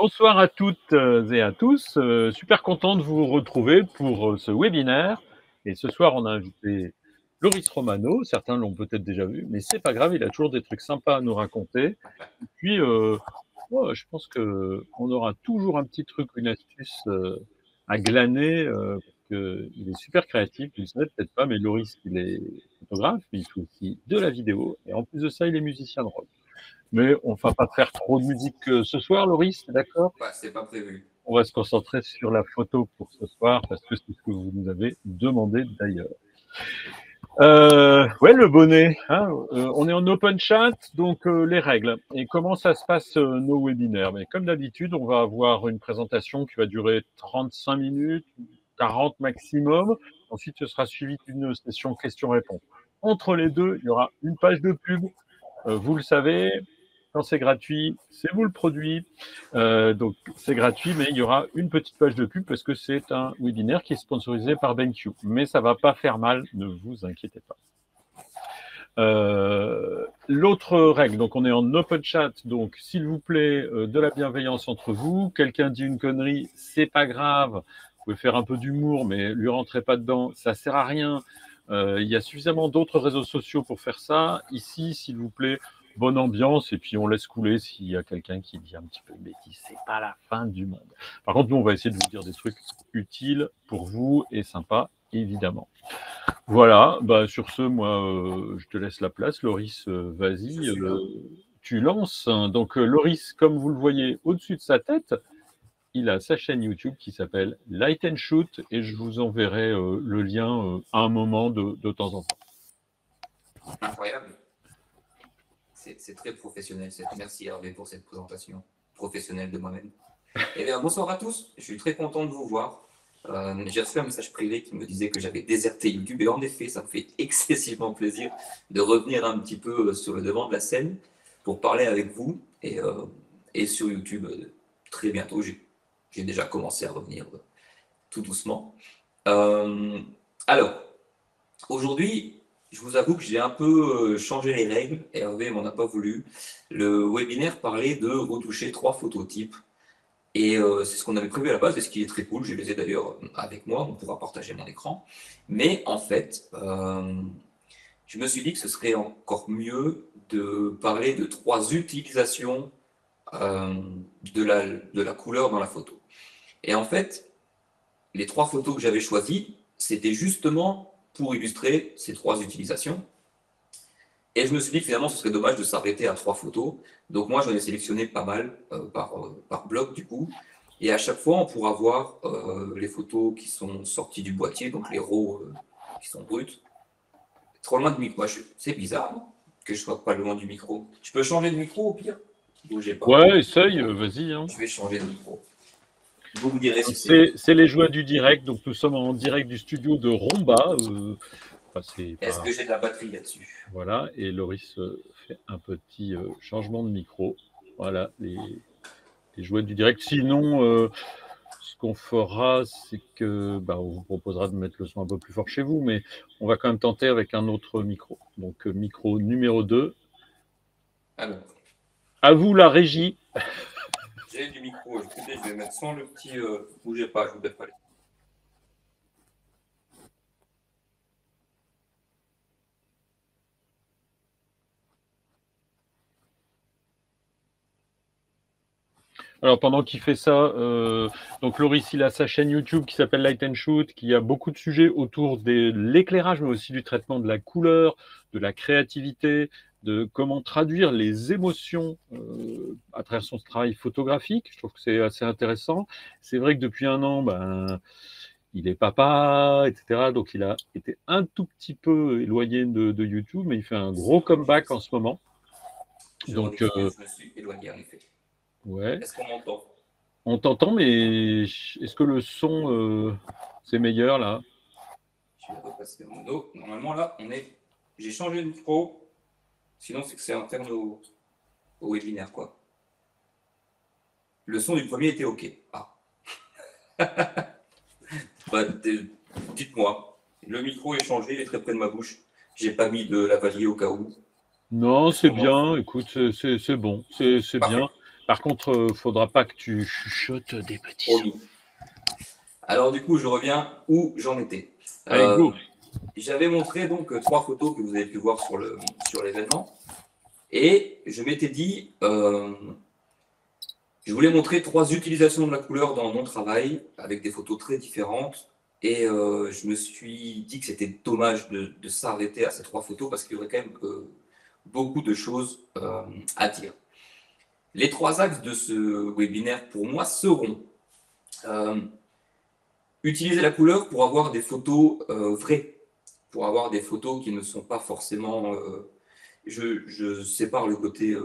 Bonsoir à toutes et à tous. Super content de vous retrouver pour ce webinaire. Et ce soir, on a invité Loris Romano. Certains l'ont peut-être déjà vu, mais c'est pas grave, il a toujours des trucs sympas à nous raconter. Et puis, ouais, je pense qu'on aura toujours un petit truc, une astuce à glaner, parce qu'il est super créatif. Vous ne le savez peut-être pas, mais Loris, il est photographe, mais il fait aussi de la vidéo. Et en plus de ça, il est musicien de rock. Mais on va pas faire trop de musique ce soir, Loris, t'es d'accord? Bah, c'est pas prévu. On va se concentrer sur la photo pour ce soir, parce que c'est ce que vous nous avez demandé d'ailleurs. Ouais, le bonnet, hein, on est en open chat, donc les règles. Et comment ça se passe nos webinaires? Mais comme d'habitude, on va avoir une présentation qui va durer 35 minutes, 40 maximum. Ensuite, ce sera suivi d'une session questions-réponses. Entre les deux, il y aura une page de pub. Vous le savez, quand c'est gratuit, c'est vous le produit. Donc c'est gratuit, mais il y aura une petite page de pub parce que c'est un webinaire qui est sponsorisé par BenQ. Mais ça va pas faire mal, ne vous inquiétez pas. L'autre règle, donc on est en open chat, donc s'il vous plaît, de la bienveillance entre vous. Quelqu'un dit une connerie, c'est pas grave. Vous pouvez faire un peu d'humour, mais lui rentrez pas dedans, ça sert à rien. Il y a suffisamment d'autres réseaux sociaux pour faire ça. Ici, s'il vous plaît, bonne ambiance, et puis on laisse couler s'il y a quelqu'un qui dit un petit peu de bêtises. C'est pas la fin du monde. Par contre, nous, on va essayer de vous dire des trucs utiles pour vous et sympas, évidemment. Voilà, bah sur ce, moi, je te laisse la place. Loris, vas-y, tu lances. Donc, Loris, comme vous le voyez au-dessus de sa tête, il a sa chaîne YouTube qui s'appelle Light and Shoot, et je vous enverrai le lien à un moment de temps en temps. Incroyable. C'est très professionnel. Merci Hervé pour cette présentation professionnelle de moi-même. Eh bien, bonsoir à tous. Je suis très content de vous voir. J'ai reçu un message privé qui me disait que j'avais déserté YouTube. Et en effet, ça me fait excessivement plaisir de revenir un petit peu sur le devant de la scène pour parler avec vous. Et sur YouTube, très bientôt, j'ai déjà commencé à revenir tout doucement. Alors, aujourd'hui, je vous avoue que j'ai un peu changé les règles. Hervé m'en a pas voulu. Le webinaire parlait de retoucher 3 phototypes. Et c'est ce qu'on avait prévu à la base, et ce qui est très cool. Je les ai d'ailleurs avec moi, on pourra partager mon écran. Mais en fait, je me suis dit que ce serait encore mieux de parler de 3 utilisations de la couleur dans la photo. Et en fait, les 3 photos que j'avais choisies, c'était justement pour illustrer ces 3 utilisations. Et je me suis dit que finalement, ce serait dommage de s'arrêter à 3 photos. Donc moi, j'en ai sélectionné pas mal par bloc du coup. Et à chaque fois, on pourra voir les photos qui sont sorties du boîtier, donc les RAW qui sont bruts. Trop loin de micro. C'est bizarre, non, que je sois pas loin du micro. Je peux changer de micro au pire? Bougez pas. Ouais, essaye, vas-y. Hein. Je vais changer de micro. Vous me direz si c'est... C'est les joies du direct, donc nous sommes en direct du studio de Romba. Est-ce que j'ai de la batterie là-dessus? Voilà, et Loris fait un petit changement de micro. Voilà, les jouets du direct. Sinon, ce qu'on fera, c'est que on vous proposera de mettre le son un peu plus fort chez vous, mais on va quand même tenter avec un autre micro. Donc, micro numéro 2. Alors. À vous la régie. J'ai du micro, je vais mettre sans le petit... bougez pas, je vous donne pas les... Alors pendant qu'il fait ça, donc Loris, il a sa chaîne YouTube qui s'appelle Light and Shoot, qui a beaucoup de sujets autour de l'éclairage, mais aussi du traitement de la couleur, de la créativité, de comment traduire les émotions à travers son travail photographique. Je trouve que c'est assez intéressant. C'est vrai que depuis un an, il est papa, etc. Donc il a été un tout petit peu éloigné de YouTube, mais il fait un gros comeback en ce moment. Donc, je me suis éloigné en effet. Ouais. Est-ce qu'on m'entend? On t'entend, mais est-ce que le son, c'est meilleur là? Je vais repasser mon dos. Normalement, là, j'ai changé de micro. Sinon, c'est que c'est interne au webinaire, quoi. Le son du premier était OK. Ah. Dites-moi. Le micro est changé, il est très près de ma bouche. J'ai pas mis de lavalier au cas où. Non, c'est bien. Écoute, c'est bon. C'est bien. Par contre, faudra pas que tu chuchotes des petits sons. Promis. Alors du coup, je reviens où j'en étais. Allez, go. J'avais montré donc 3 photos que vous avez pu voir sur l'événement. Et je m'étais dit, je voulais montrer 3 utilisations de la couleur dans mon travail, avec des photos très différentes. Et je me suis dit que c'était dommage de s'arrêter à ces 3 photos, parce qu'il y aurait quand même beaucoup de choses à dire. Les 3 axes de ce webinaire, pour moi, seront utiliser la couleur pour avoir des photos vraies, pour avoir des photos qui ne sont pas forcément... je sépare le côté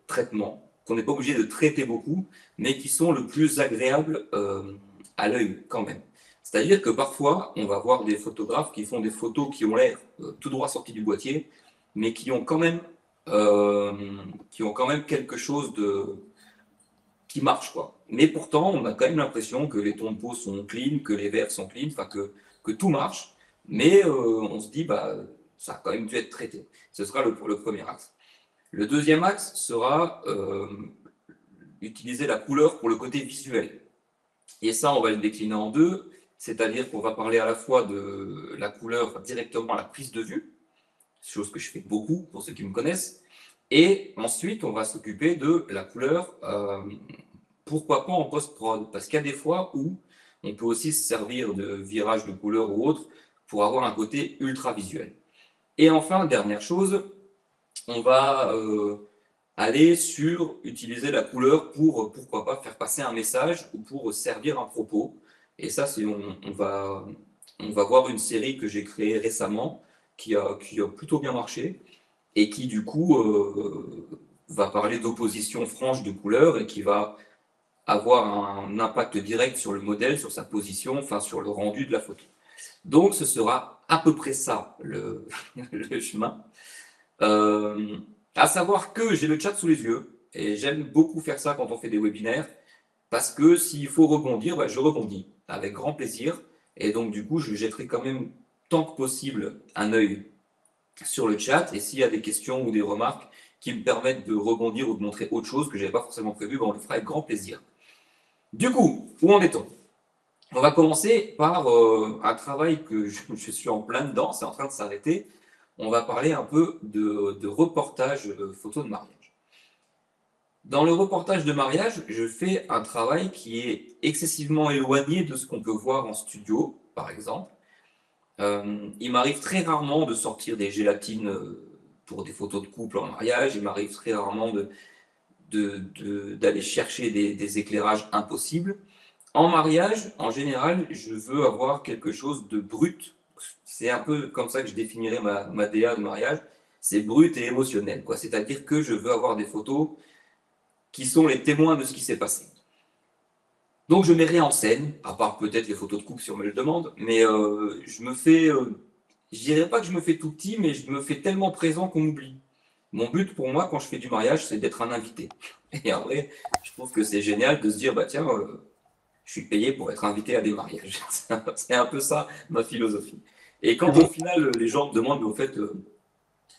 traitement, qu'on n'est pas obligé de traiter beaucoup, mais qui sont le plus agréables à l'œil quand même. C'est-à-dire que parfois, on va voir des photographes qui font des photos qui ont l'air tout droit sorties du boîtier, mais qui ont quand même quelque chose qui marche, quoi. Mais pourtant, on a quand même l'impression que les tons de peau sont clean, que les verts sont clean, enfin que tout marche, mais on se dit, bah, ça a quand même dû être traité. Ce sera le premier axe. Le deuxième axe sera utiliser la couleur pour le côté visuel. Et ça, on va le décliner en deux, c'est-à-dire qu'on va parler à la fois de la couleur directement à la prise de vue, chose que je fais beaucoup pour ceux qui me connaissent, et ensuite, on va s'occuper de la couleur, pourquoi pas en post-prod, parce qu'il y a des fois où on peut aussi se servir de virage de couleur ou autre pour avoir un côté ultra visuel. Et enfin, dernière chose, on va aller sur utiliser la couleur pour, pourquoi pas, faire passer un message ou pour servir un propos. Et ça, on va voir une série que j'ai créée récemment qui a plutôt bien marché et qui, du coup, va parler d'opposition franche de couleurs et qui va avoir un impact direct sur le modèle, sur sa position, enfin sur le rendu de la photo. Donc, ce sera à peu près ça le chemin. À savoir que j'ai le chat sous les yeux et j'aime beaucoup faire ça quand on fait des webinaires parce que s'il faut rebondir, bah, je rebondis avec grand plaisir et donc du coup je jetterai quand même tant que possible un œil sur le chat et s'il y a des questions ou des remarques qui me permettent de rebondir ou de montrer autre chose que je n'avais pas forcément prévu, bah, on le fera avec grand plaisir. Du coup, où en est-on? On va commencer par un travail que je suis en plein dedans, c'est en train de s'arrêter. On va parler un peu de reportage photo de mariage. Dans le reportage de mariage, je fais un travail qui est excessivement éloigné de ce qu'on peut voir en studio, par exemple. Il m'arrive très rarement de sortir des gélatines pour des photos de couple en mariage. Il m'arrive très rarement d'aller chercher des éclairages impossibles. En mariage, en général, je veux avoir quelque chose de brut. C'est un peu comme ça que je définirais ma DA de mariage. C'est brut et émotionnel, quoi. C'est-à-dire que je veux avoir des photos qui sont les témoins de ce qui s'est passé. Donc je mets rien en scène, à part peut-être les photos de couple si on me le demande, mais je me fais, je dirais pas que je me fais tout petit, mais je me fais tellement présent qu'on m'oublie. Mon but pour moi, quand je fais du mariage, c'est d'être un invité. Et en vrai, je trouve que c'est génial de se dire, bah tiens, je suis payé pour être invité à des mariages. C'est un peu ça, ma philosophie. Et quand au final, les gens me demandent, mais au fait,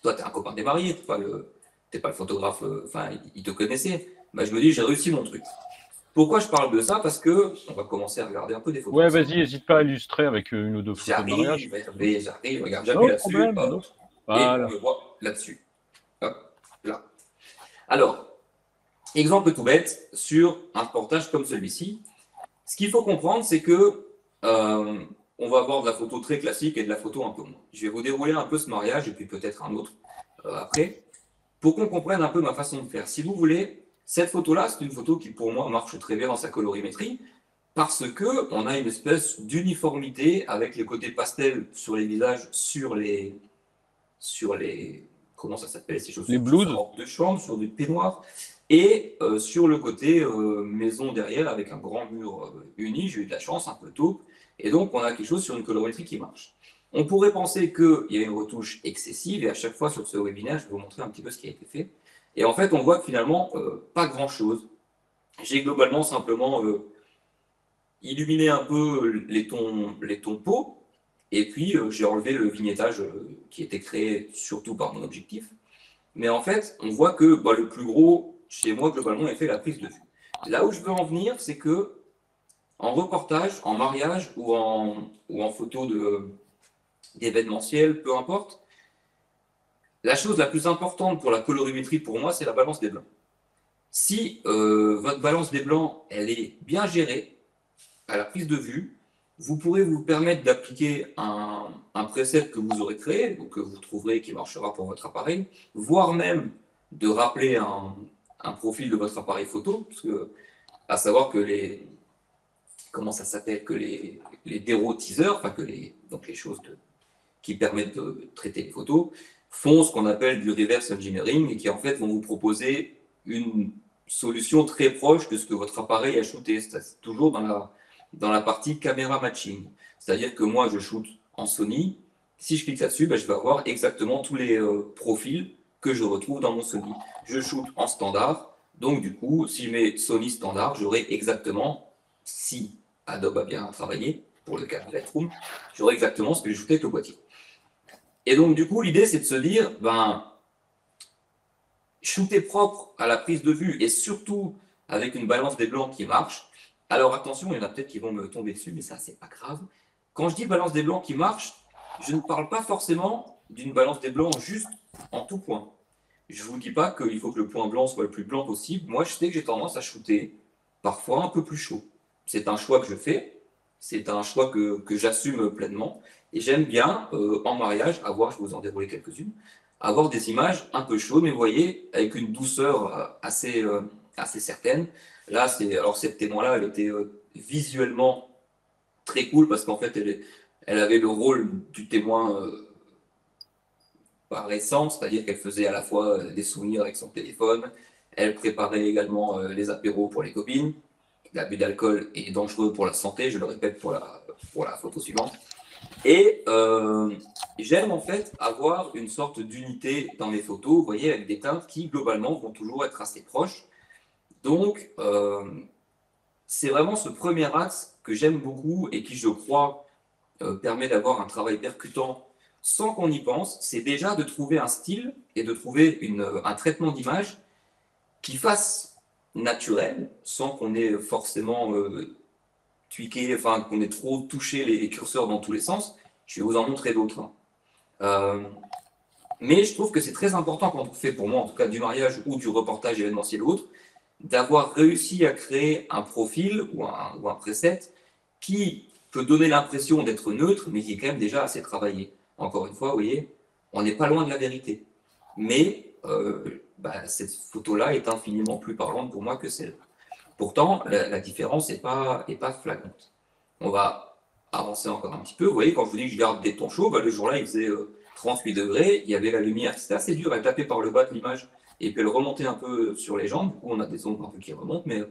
toi, tu es un copain des mariés, tu n'es pas le photographe, enfin, ils te connaissaient. Bah, je me dis, j'ai réussi mon truc. Pourquoi je parle de ça? Parce que on va commencer à regarder un peu des photos. Ouais, vas-y, n'hésite pas à illustrer avec une ou deux photos de mariage. J'arrive, regarde, j'appuie là-dessus, voilà. Et on le voit là-dessus. Hop, là. Alors, exemple tout bête sur un reportage comme celui-ci. Ce qu'il faut comprendre, c'est que on va avoir de la photo très classique et de la photo un peu moins. Je vais vous dérouler un peu ce mariage et puis peut-être un autre après, pour qu'on comprenne un peu ma façon de faire. Si vous voulez, cette photo-là, c'est une photo qui pour moi marche très bien dans sa colorimétrie, parce qu'on a une espèce d'uniformité avec les côtés pastels sur les visages, sur les comment ça s'appelle ces choses, les blouses de chambre, sur du peignoir, et sur le côté maison derrière avec un grand mur uni. J'ai eu de la chance, un peu tôt, et donc on a quelque chose sur une colorimétrie qui marche. On pourrait penser qu'il y a une retouche excessive, et à chaque fois sur ce webinaire, je vais vous montrer un petit peu ce qui a été fait. Et en fait, on voit que finalement, pas grand-chose. J'ai globalement simplement illuminé un peu les tons peau, et puis j'ai enlevé le vignettage qui était créé surtout par mon objectif. Mais en fait, on voit que le plus gros, chez moi, globalement, et fait la prise de vue. Là où je veux en venir, c'est que en reportage, en mariage ou en photo d'événementiel, peu importe, la chose la plus importante pour la colorimétrie, pour moi, c'est la balance des blancs. Si votre balance des blancs, elle est bien gérée à la prise de vue, vous pourrez vous permettre d'appliquer un preset que vous aurez créé, ou que vous trouverez qui marchera pour votre appareil, voire même de rappeler un profil de votre appareil photo, parce que, à savoir que comment ça s'appelle, que les dérotiseurs, enfin donc les choses qui permettent de traiter les photos, font ce qu'on appelle du reverse engineering et qui en fait vont vous proposer une solution très proche de ce que votre appareil a shooté. C'est toujours dans la partie caméra matching. C'est-à-dire que moi, je shoot en Sony. Si je clique là-dessus, ben, je vais avoir exactement tous les profils que je retrouve dans mon Sony. Je shoot en standard. Donc, du coup, si je mets Sony standard, j'aurai exactement, si Adobe a bien travaillé, pour le cas de Lightroom, j'aurai exactement ce que j'ai shooté avec le boîtier. Et donc, du coup, l'idée, c'est de se dire, ben, shooter propre à la prise de vue et surtout avec une balance des blancs qui marche. Alors, attention, il y en a peut-être qui vont me tomber dessus, mais ça, c'est pas grave. Quand je dis balance des blancs qui marche, je ne parle pas forcément d'une balance des blancs juste en tout point. Je ne vous dis pas qu'il faut que le point blanc soit le plus blanc possible. Moi, je sais que j'ai tendance à shooter parfois un peu plus chaud. C'est un choix que je fais, c'est un choix que j'assume pleinement. Et j'aime bien, en mariage, avoir, je vais vous en dérouler quelques-unes, avoir des images un peu chaudes, mais vous voyez, avec une douceur assez certaine. Là, alors cette témoin-là, elle était visuellement très cool parce qu'en fait, elle avait le rôle du témoin récent, c'est-à-dire qu'elle faisait à la fois des souvenirs avec son téléphone, elle préparait également les apéros pour les copines. L'abus d'alcool est dangereux pour la santé, je le répète pour la photo suivante. Et j'aime en fait avoir une sorte d'unité dans mes photos, vous voyez, avec des teintes qui globalement vont toujours être assez proches. Donc, c'est vraiment ce premier axe que j'aime beaucoup et qui, je crois, permet d'avoir un travail percutant sans qu'on y pense. C'est déjà de trouver un style et de trouver un traitement d'image qui fasse naturel, sans qu'on ait forcément tweaké, enfin qu'on ait trop touché les curseurs dans tous les sens. Je vais vous en montrer d'autres. Mais je trouve que c'est très important quand on fait, pour moi en tout cas, du mariage ou du reportage événementiel ou autre, d'avoir réussi à créer un profil ou un preset qui peut donner l'impression d'être neutre, mais qui est quand même déjà assez travaillé. Encore une fois, vous voyez, on n'est pas loin de la vérité. Mais cette photo-là est infiniment plus parlante pour moi que celle. Pourtant, la différence n'est pas flagrante. On va avancer encore un petit peu. Vous voyez, quand je vous dis que je garde des tons chauds, le jour-là, il faisait 38 degrés, il y avait la lumière. C'était assez dur à taper par le bas de l'image et puis elle remontait un peu sur les jambes. Du coup, on a des ombres un peu qui remontent. Mais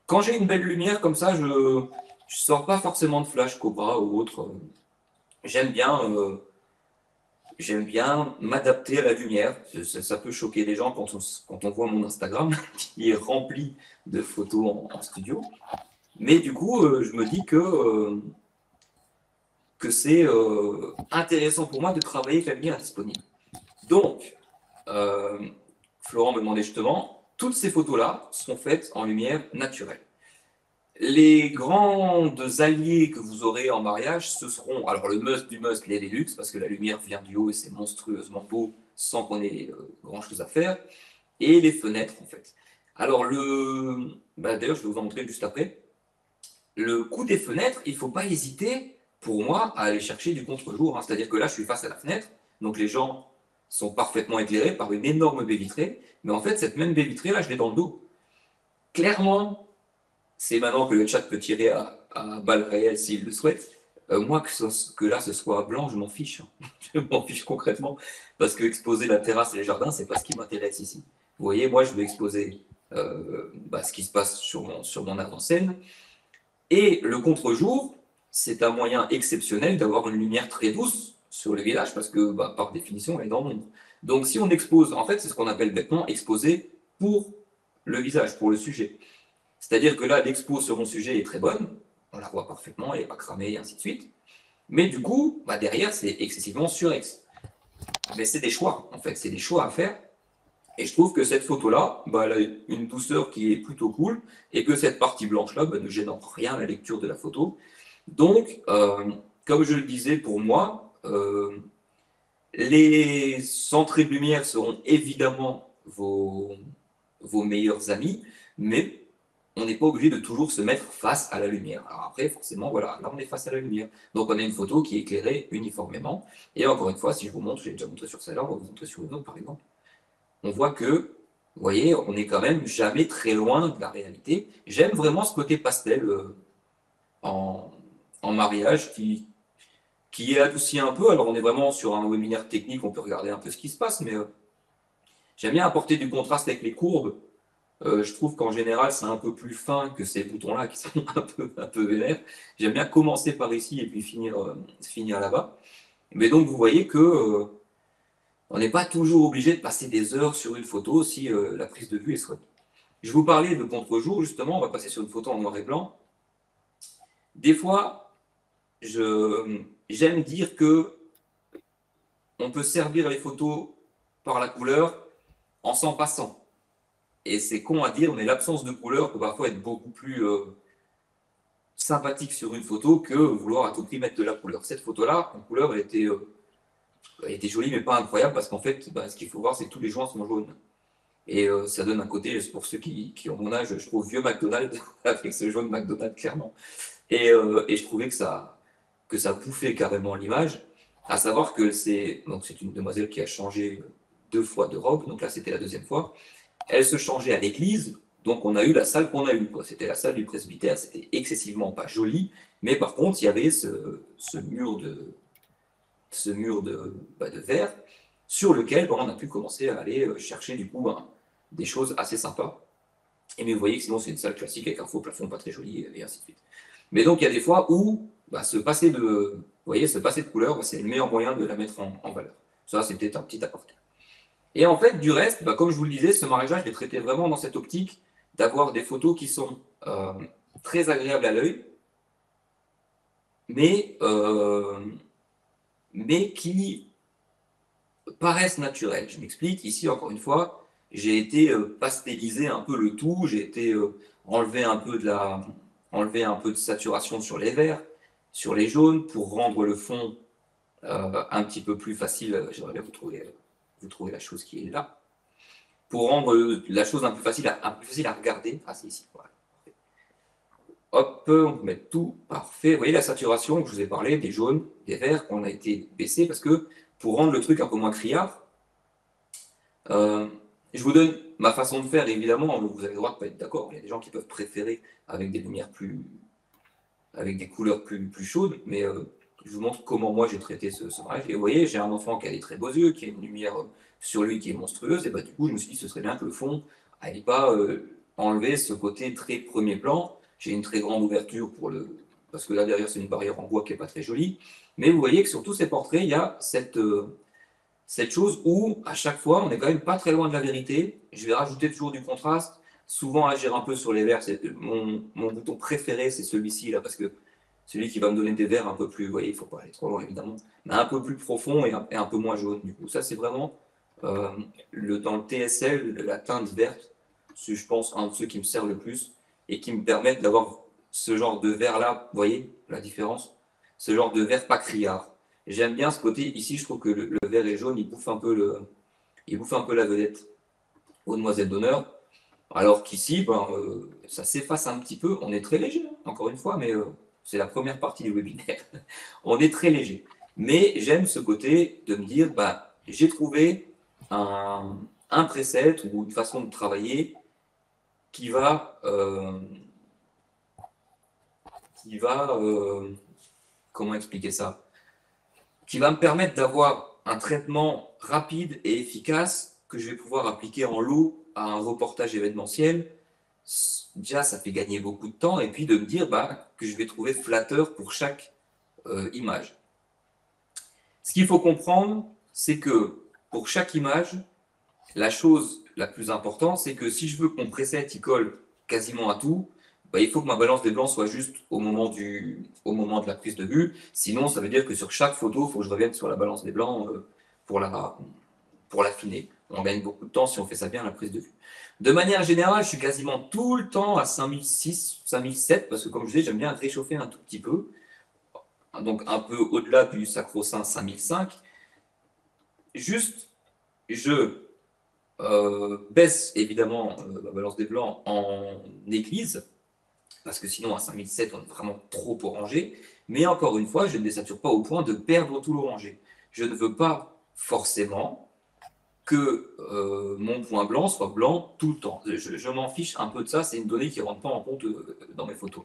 quand j'ai une belle lumière comme ça, je ne sors pas forcément de flash Cobra ou autre. J'aime bien m'adapter à la lumière. Ça peut choquer les gens quand on voit mon Instagram qui est rempli de photos en studio. Mais du coup, je me dis que c'est intéressant pour moi de travailler avec la lumière disponible. Donc, Florent me demandait justement, toutes ces photos-là sont faites en lumière naturelle. Les grandes alliés que vous aurez en mariage, ce seront, alors le must du must, les Velux, parce que la lumière vient du haut et c'est monstrueusement beau sans qu'on ait grand-chose à faire, et les fenêtres en fait. Alors d'ailleurs je vais vous en montrer juste après. Le coup des fenêtres, il ne faut pas hésiter pour moi à aller chercher du contre-jour, hein. C'est-à-dire que là je suis face à la fenêtre, donc les gens sont parfaitement éclairés par une énorme baie vitrée, mais en fait cette même baie vitrée là je l'ai dans le dos. Clairement, c'est maintenant que le chat peut tirer à balles réelles s'il le souhaite. Moi, que là, ce soit blanc, je m'en fiche. Je m'en fiche concrètement. Parce que exposer la terrasse et les jardins, c'est pas ce qui m'intéresse ici. Vous voyez, moi, je veux exposer ce qui se passe sur mon avant-scène. Et le contre-jour, c'est un moyen exceptionnel d'avoir une lumière très douce sur le village, parce que, par définition, elle est dans l'ombre. Donc, si on expose, en fait, c'est ce qu'on appelle bêtement exposer pour le visage, pour le sujet. C'est-à-dire que là, l'expo sur mon sujet est très bonne, on la voit parfaitement, elle n'est pas cramée, et ainsi de suite. Mais du coup, derrière, c'est excessivement surex. Mais c'est des choix, en fait, c'est des choix à faire. Et je trouve que cette photo-là, bah, elle a une douceur qui est plutôt cool, et que cette partie blanche-là bah, ne gêne en rien la lecture de la photo. Donc, comme je le disais, pour moi, les entrées de lumière seront évidemment vos meilleurs amis, mais on n'est pas obligé de toujours se mettre face à la lumière. Alors après, forcément, voilà, là on est face à la lumière. Donc on a une photo qui est éclairée uniformément. Et encore une fois, si je vous montre, j'ai déjà montré sur celle-là, on va vous montrer sur une autre par exemple. On voit que, vous voyez, on n'est quand même jamais très loin de la réalité. J'aime vraiment ce côté pastel en, en mariage qui est adouci un peu. Alors on est vraiment sur un webinaire technique, on peut regarder un peu ce qui se passe, mais j'aime bien apporter du contraste avec les courbes. Je trouve qu'en général, c'est un peu plus fin que ces boutons-là qui sont un peu vénères. J'aime bien commencer par ici et puis finir là-bas. Mais donc, vous voyez que on n'est pas toujours obligé de passer des heures sur une photo si la prise de vue est soignée. Je vous parlais de contre-jour, justement, on va passer sur une photo en noir et blanc. Des fois, j'aime dire que on peut servir les photos par la couleur en s'en passant. Et c'est con à dire, mais l'absence de couleur peut parfois être beaucoup plus sympathique sur une photo que vouloir à tout prix mettre de la couleur. Cette photo-là, en couleur, elle était jolie, mais pas incroyable, parce qu'en fait, bah, ce qu'il faut voir, c'est que tous les joints sont jaunes. Et ça donne un côté, pour ceux qui ont mon âge, je trouve vieux McDonald's, avec ce jaune McDonald's, clairement. Et je trouvais que ça bouffait carrément l'image, à savoir que c'est une demoiselle qui a changé 2 fois de robe, donc là, c'était la 2e fois. Elle se changeait à l'église, donc on a eu la salle qu'on a eue. C'était la salle du presbytère, c'était excessivement pas joli, mais par contre, il y avait ce mur de verre sur lequel on a pu commencer à aller chercher du coup des choses assez sympas. Et mais vous voyez que sinon, c'est une salle classique avec un faux plafond pas très joli, et ainsi de suite. Mais donc, il y a des fois où se passer de couleur, c'est le meilleur moyen de la mettre en valeur. Ça, c'est peut-être un petit aparté. Et en fait, du reste, comme je vous le disais, ce mariage, je l'ai traité vraiment dans cette optique d'avoir des photos qui sont très agréables à l'œil, mais qui paraissent naturelles. Je m'explique. Ici, encore une fois, j'ai été pastelliser un peu le tout, j'ai été enlever un peu de saturation sur les verts, sur les jaunes, pour rendre le fond un petit peu plus facile. J'aimerais bien vous trouver la chose qui est là. Pour rendre la chose un peu facile à regarder. Ah, c'est ici. Voilà. Hop, on peut mettre tout. Parfait. Vous voyez la saturation que je vous ai parlé, des jaunes, des verts, on a été baissé parce que pour rendre le truc un peu moins criard, je vous donne ma façon de faire, évidemment, vous avez le droit de ne pas être d'accord. Il y a des gens qui peuvent préférer avec des lumières avec des couleurs plus chaudes, mais je vous montre comment moi j'ai traité ce mariage. Et vous voyez, j'ai un enfant qui a des très beaux yeux, qui a une lumière sur lui qui est monstrueuse, et du coup, je me suis dit, ce serait bien que le fond n'aille pas enlever ce côté très premier plan. J'ai une très grande ouverture parce que là derrière, c'est une barrière en bois qui n'est pas très jolie. Mais vous voyez que sur tous ces portraits, il y a cette chose où, à chaque fois, on n'est quand même pas très loin de la vérité. Je vais rajouter toujours du contraste, souvent agir un peu sur les verts. Mon bouton préféré, c'est celui-ci, là, parce que celui qui va me donner des verts un peu plus, vous voyez, il ne faut pas aller trop loin, évidemment, mais un peu plus profond et un peu moins jaune, du coup. Ça, c'est vraiment, dans le TSL, la teinte verte, c'est, je pense, un de ceux qui me sert le plus et qui me permettent d'avoir ce genre de vert-là, vous voyez la différence? Ce genre de vert pas criard. J'aime bien ce côté, ici, je trouve que le vert et jaune, il bouffe un peu la vedette aux demoiselles d'honneur. Alors qu'ici, ça s'efface un petit peu. On est très léger, encore une fois, mais c'est la première partie du webinaire. On est très léger. Mais j'aime ce côté de me dire, j'ai trouvé un preset ou une façon de travailler qui va comment expliquer ça? Qui va me permettre d'avoir un traitement rapide et efficace que je vais pouvoir appliquer en lot à un reportage événementiel. Déjà, ça fait gagner beaucoup de temps, et puis de me dire que je vais trouver flatteur pour chaque image. Ce qu'il faut comprendre, c'est que pour chaque image, la chose la plus importante, c'est que si je veux que mon preset il colle quasiment à tout, il faut que ma balance des blancs soit juste au moment de la prise de vue. Sinon, ça veut dire que sur chaque photo, il faut que je revienne sur la balance des blancs pour l'affiner. On gagne beaucoup de temps si on fait ça bien, la prise de vue. De manière générale, je suis quasiment tout le temps à 5006, 5007, parce que comme je disais, j'aime bien réchauffer un tout petit peu. Donc un peu au-delà du sacro-saint 5005. Juste, je baisse évidemment la balance des blancs en église, parce que sinon à 5007, on est vraiment trop orangé. Mais encore une fois, je ne désature pas au point de perdre tout l'orangé. Je ne veux pas forcément que mon point blanc soit blanc tout le temps. Je m'en fiche un peu de ça, c'est une donnée qui ne rentre pas en compte dans mes photos.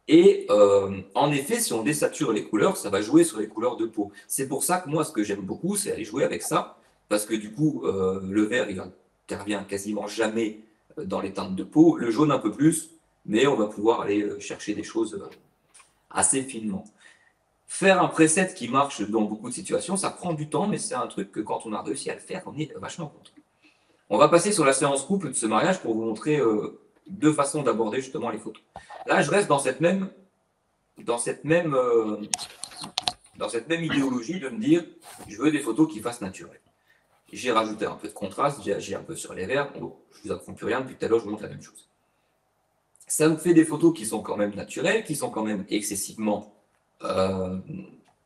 Et en effet, si on désature les couleurs, ça va jouer sur les couleurs de peau. C'est pour ça que moi, ce que j'aime beaucoup, c'est aller jouer avec ça, parce que du coup, le vert, il intervient quasiment jamais dans les teintes de peau, le jaune un peu plus, mais on va pouvoir aller chercher des choses assez finement. Faire un preset qui marche dans beaucoup de situations, ça prend du temps, mais c'est un truc que quand on a réussi à le faire, on est vachement content. On va passer sur la séance couple de ce mariage pour vous montrer deux façons d'aborder justement les photos. Là, je reste dans cette même idéologie de me dire, je veux des photos qui fassent naturel. J'ai rajouté un peu de contraste, j'ai agi un peu sur les verts. Bon, je vous apprends plus rien, depuis tout à l'heure, je vous montre la même chose. Ça me fait des photos qui sont quand même naturelles, qui sont quand même excessivement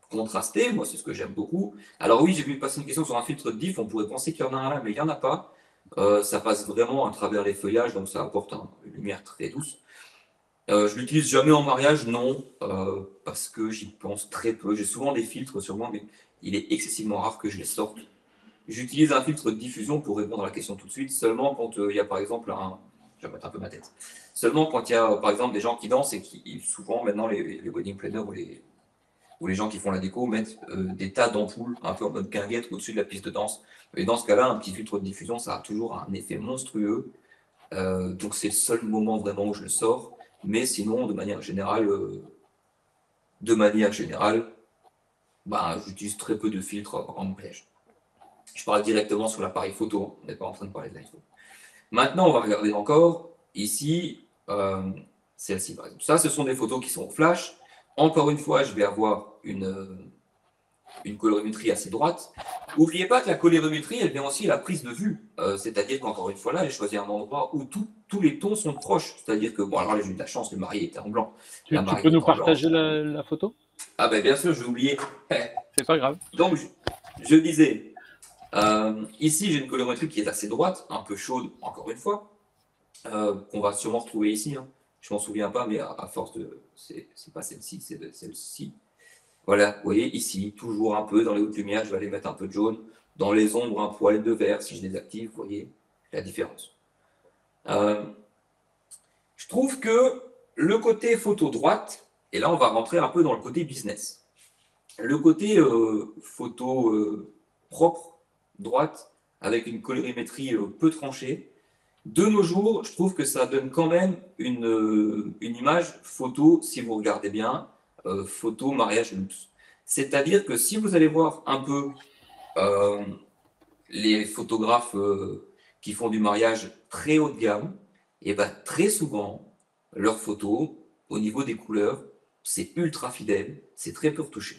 contrastées. Moi, c'est ce que j'aime beaucoup. Alors oui, j'ai vu passer une question sur un filtre de diff. On pourrait penser qu'il y en a un là, mais il n'y en a pas. Ça passe vraiment à travers les feuillages, donc ça apporte une lumière très douce. Je l'utilise jamais en mariage, non, parce que j'y pense très peu. J'ai souvent des filtres sur moi, mais il est excessivement rare que je les sorte. J'utilise un filtre de diffusion pour répondre à la question tout de suite, seulement quand il y a par exemple Je vais mettre un peu ma tête. Seulement quand il y a par exemple des gens qui dansent et qui, souvent maintenant les wedding planners ou les gens qui font la déco mettent des tas d'ampoules un peu en mode guinguette au-dessus de la piste de danse. Et dans ce cas-là, un petit filtre de diffusion, ça a toujours un effet monstrueux. Donc c'est le seul moment vraiment où je le sors. Mais sinon, de manière générale, j'utilise très peu de filtres en montage. Je parle directement sur l'appareil photo, on n'est pas en train de parler de l'iPhone. Maintenant, on va regarder encore ici, celle-ci par exemple. Ça, ce sont des photos qui sont flash. Encore une fois, je vais avoir une colorimétrie assez droite. N'oubliez pas que la colorimétrie, elle vient aussi à la prise de vue. C'est-à-dire qu'encore une fois, là, j'ai choisi un endroit où tous les tons sont proches. C'est-à-dire que, bon, alors là, j'ai eu de la chance, le marié était en blanc. Tu peux nous partager la photo? Ah ben bien sûr, je vais oublier. C'est pas grave. Donc, je disais, ici, j'ai une colorimétrie qui est assez droite, un peu chaude, encore une fois, qu'on va sûrement retrouver ici. Hein. Je m'en souviens pas, mais à force de... C'est pas celle-ci, c'est celle-ci. Voilà, vous voyez, ici, toujours un peu dans les hautes lumières, je vais aller mettre un peu de jaune. Dans les ombres, un poil de vert, si je désactive, vous voyez la différence. Je trouve que le côté photo droite, et là on va rentrer un peu dans le côté business. Le côté photo propre, droite, avec une colorimétrie peu tranchée, de nos jours, je trouve que ça donne quand même une image photo, si vous regardez bien, photo mariage luxe. C'est-à-dire que si vous allez voir un peu les photographes qui font du mariage très haut de gamme, et ben très souvent, leurs photos, au niveau des couleurs, c'est ultra fidèle, c'est très peu retouché.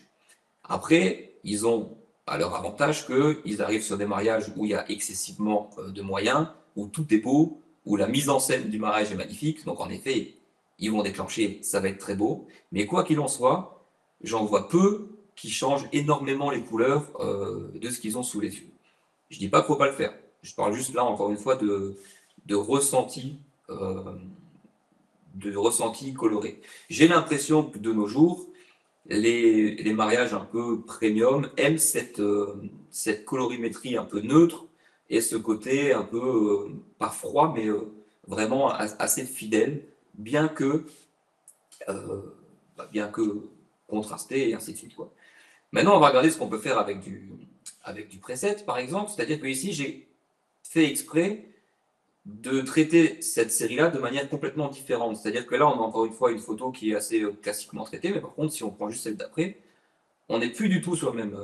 Après, ils ont à leur avantage qu'ils arrivent sur des mariages où il y a excessivement de moyens, où tout est beau, où la mise en scène du mariage est magnifique. Donc en effet, ils vont déclencher, ça va être très beau. Mais quoi qu'il en soit, j'en vois peu qui changent énormément les couleurs de ce qu'ils ont sous les yeux. Je ne dis pas qu'il ne faut pas le faire. Je parle juste là, encore une fois, de ressenti coloré. J'ai l'impression que de nos jours, les mariages un peu premium aiment cette colorimétrie un peu neutre et ce côté un peu, pas froid, mais vraiment assez fidèle, bien que contrasté et ainsi de suite. Quoi. Maintenant, on va regarder ce qu'on peut faire avec du preset, par exemple. C'est-à-dire que ici, j'ai fait exprès de traiter cette série-là de manière complètement différente. C'est-à-dire que là, on a encore une fois une photo qui est assez classiquement traitée, mais par contre, si on prend juste celle d'après, on n'est plus du tout sur le même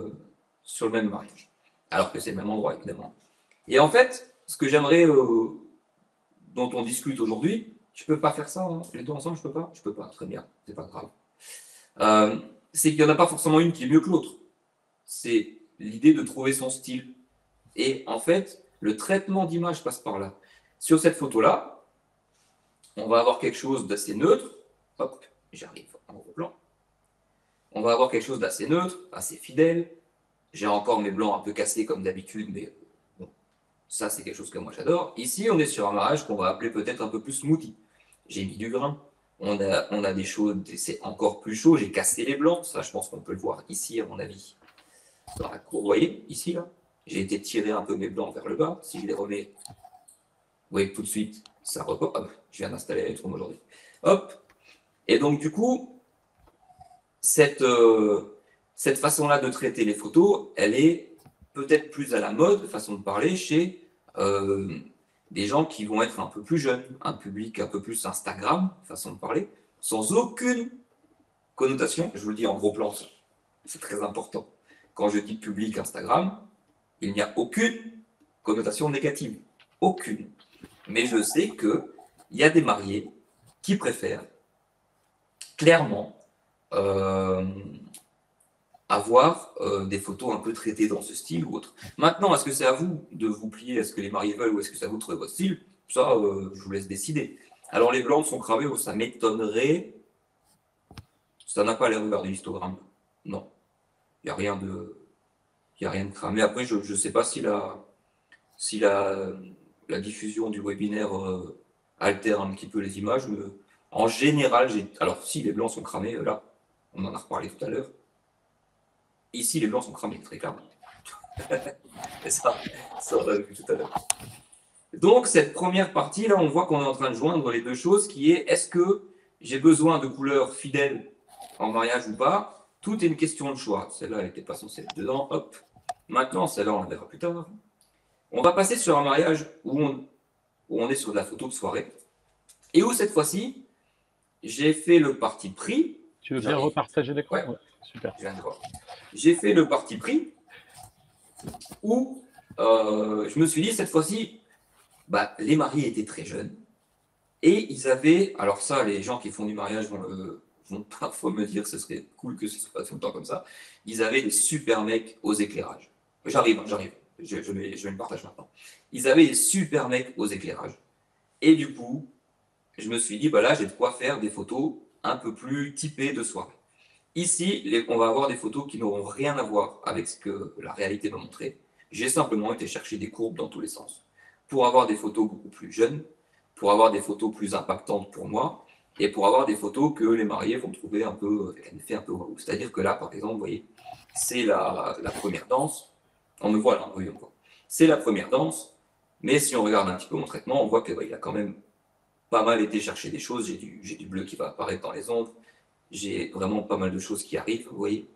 mariage. Alors que c'est le même endroit, évidemment. Et en fait, ce que j'aimerais, dont on discute aujourd'hui, je ne peux pas faire ça, hein. Les deux ensemble, je peux pas. Je peux pas, très bien, c'est pas grave. C'est qu'il n'y en a pas forcément une qui est mieux que l'autre. C'est l'idée de trouver son style. Et en fait, le traitement d'image passe par là. Sur cette photo-là, on va avoir quelque chose d'assez neutre. Hop, j'arrive en gros plan. On va avoir quelque chose d'assez neutre, assez fidèle. J'ai encore mes blancs un peu cassés comme d'habitude, mais bon, ça c'est quelque chose que moi j'adore. Ici, on est sur un mariage qu'on va appeler peut-être un peu plus smoothie. J'ai mis du grain. On a des choses, c'est encore plus chaud. J'ai cassé les blancs. Ça, je pense qu'on peut le voir ici, à mon avis. Dans la cour, vous voyez, ici, là. J'ai été tirer un peu mes blancs vers le bas. Si je les remets, vous voyez que tout de suite, ça repart. Hop, je viens d'installer Lightroom aujourd'hui. Hop. Et donc, du coup, cette façon-là de traiter les photos, elle est peut-être plus à la mode, façon de parler, chez des gens qui vont être un peu plus jeunes, un public un peu plus Instagram, façon de parler, sans aucune connotation. Je vous le dis en gros plan, c'est très important. Quand je dis public Instagram, il n'y a aucune connotation négative. Aucune. Mais je sais qu'il y a des mariés qui préfèrent clairement avoir des photos un peu traitées dans ce style ou autre. Maintenant, est-ce que c'est à vous de vous plier à ce que les mariés veulent ou est-ce que c'est à vous de trouver votre style? Ça, je vous laisse décider. Alors, les blancs sont cramés, ça m'étonnerait. Ça n'a pas l'air de garder l'histogramme. Non. Il n'y a rien de. Il n'y a rien de cramé. Après, je ne sais pas si la diffusion du webinaire altère un petit peu les images. Mais en général, alors si les blancs sont cramés, là, on en a reparlé tout à l'heure. Ici, les blancs sont cramés, très clairement. Et ça, on l'a vu tout à l'heure. Donc, cette première partie, là, on voit qu'on est en train de joindre les deux choses, qui est, est-ce que j'ai besoin de couleurs fidèles en mariage ou pas? Tout est une question de choix. Celle-là, elle n'était pas censée être dedans. Hop. Maintenant, celle-là, on la verra plus tard. On va passer sur un mariage où on est sur de la photo de soirée. Et où, cette fois-ci, j'ai fait le parti pris. Tu veux bien repartager l'écran? Ouais. Super. Je viens de voir. J'ai fait le parti pris où je me suis dit, cette fois-ci, bah, les mariés étaient très jeunes. Et ils avaient, alors ça, les gens qui font du mariage vont parfois me dire, ce serait cool que ce soit tout le temps comme ça. Ils avaient des super mecs aux éclairages. J'arrive. Je mets le partage maintenant. Ils avaient des super mecs aux éclairages. Et du coup, je me suis dit, bah là, j'ai de quoi faire des photos un peu plus typées de soirée. Ici, on va avoir des photos qui n'auront rien à voir avec ce que la réalité va montrer. J'ai simplement été chercher des courbes dans tous les sens pour avoir des photos beaucoup plus jeunes, pour avoir des photos plus impactantes pour moi et pour avoir des photos que les mariés vont trouver un peu avec un effet un peu waouh. C'est-à-dire que là, par exemple, vous voyez, c'est la première danse. On me voit là, oui, on me voit. C'est la première danse, mais si on regarde un petit peu mon traitement, on voit qu'il a quand même pas mal été chercher des choses. J'ai du bleu qui va apparaître dans les ombres. J'ai vraiment pas mal de choses qui arrivent, vous voyez.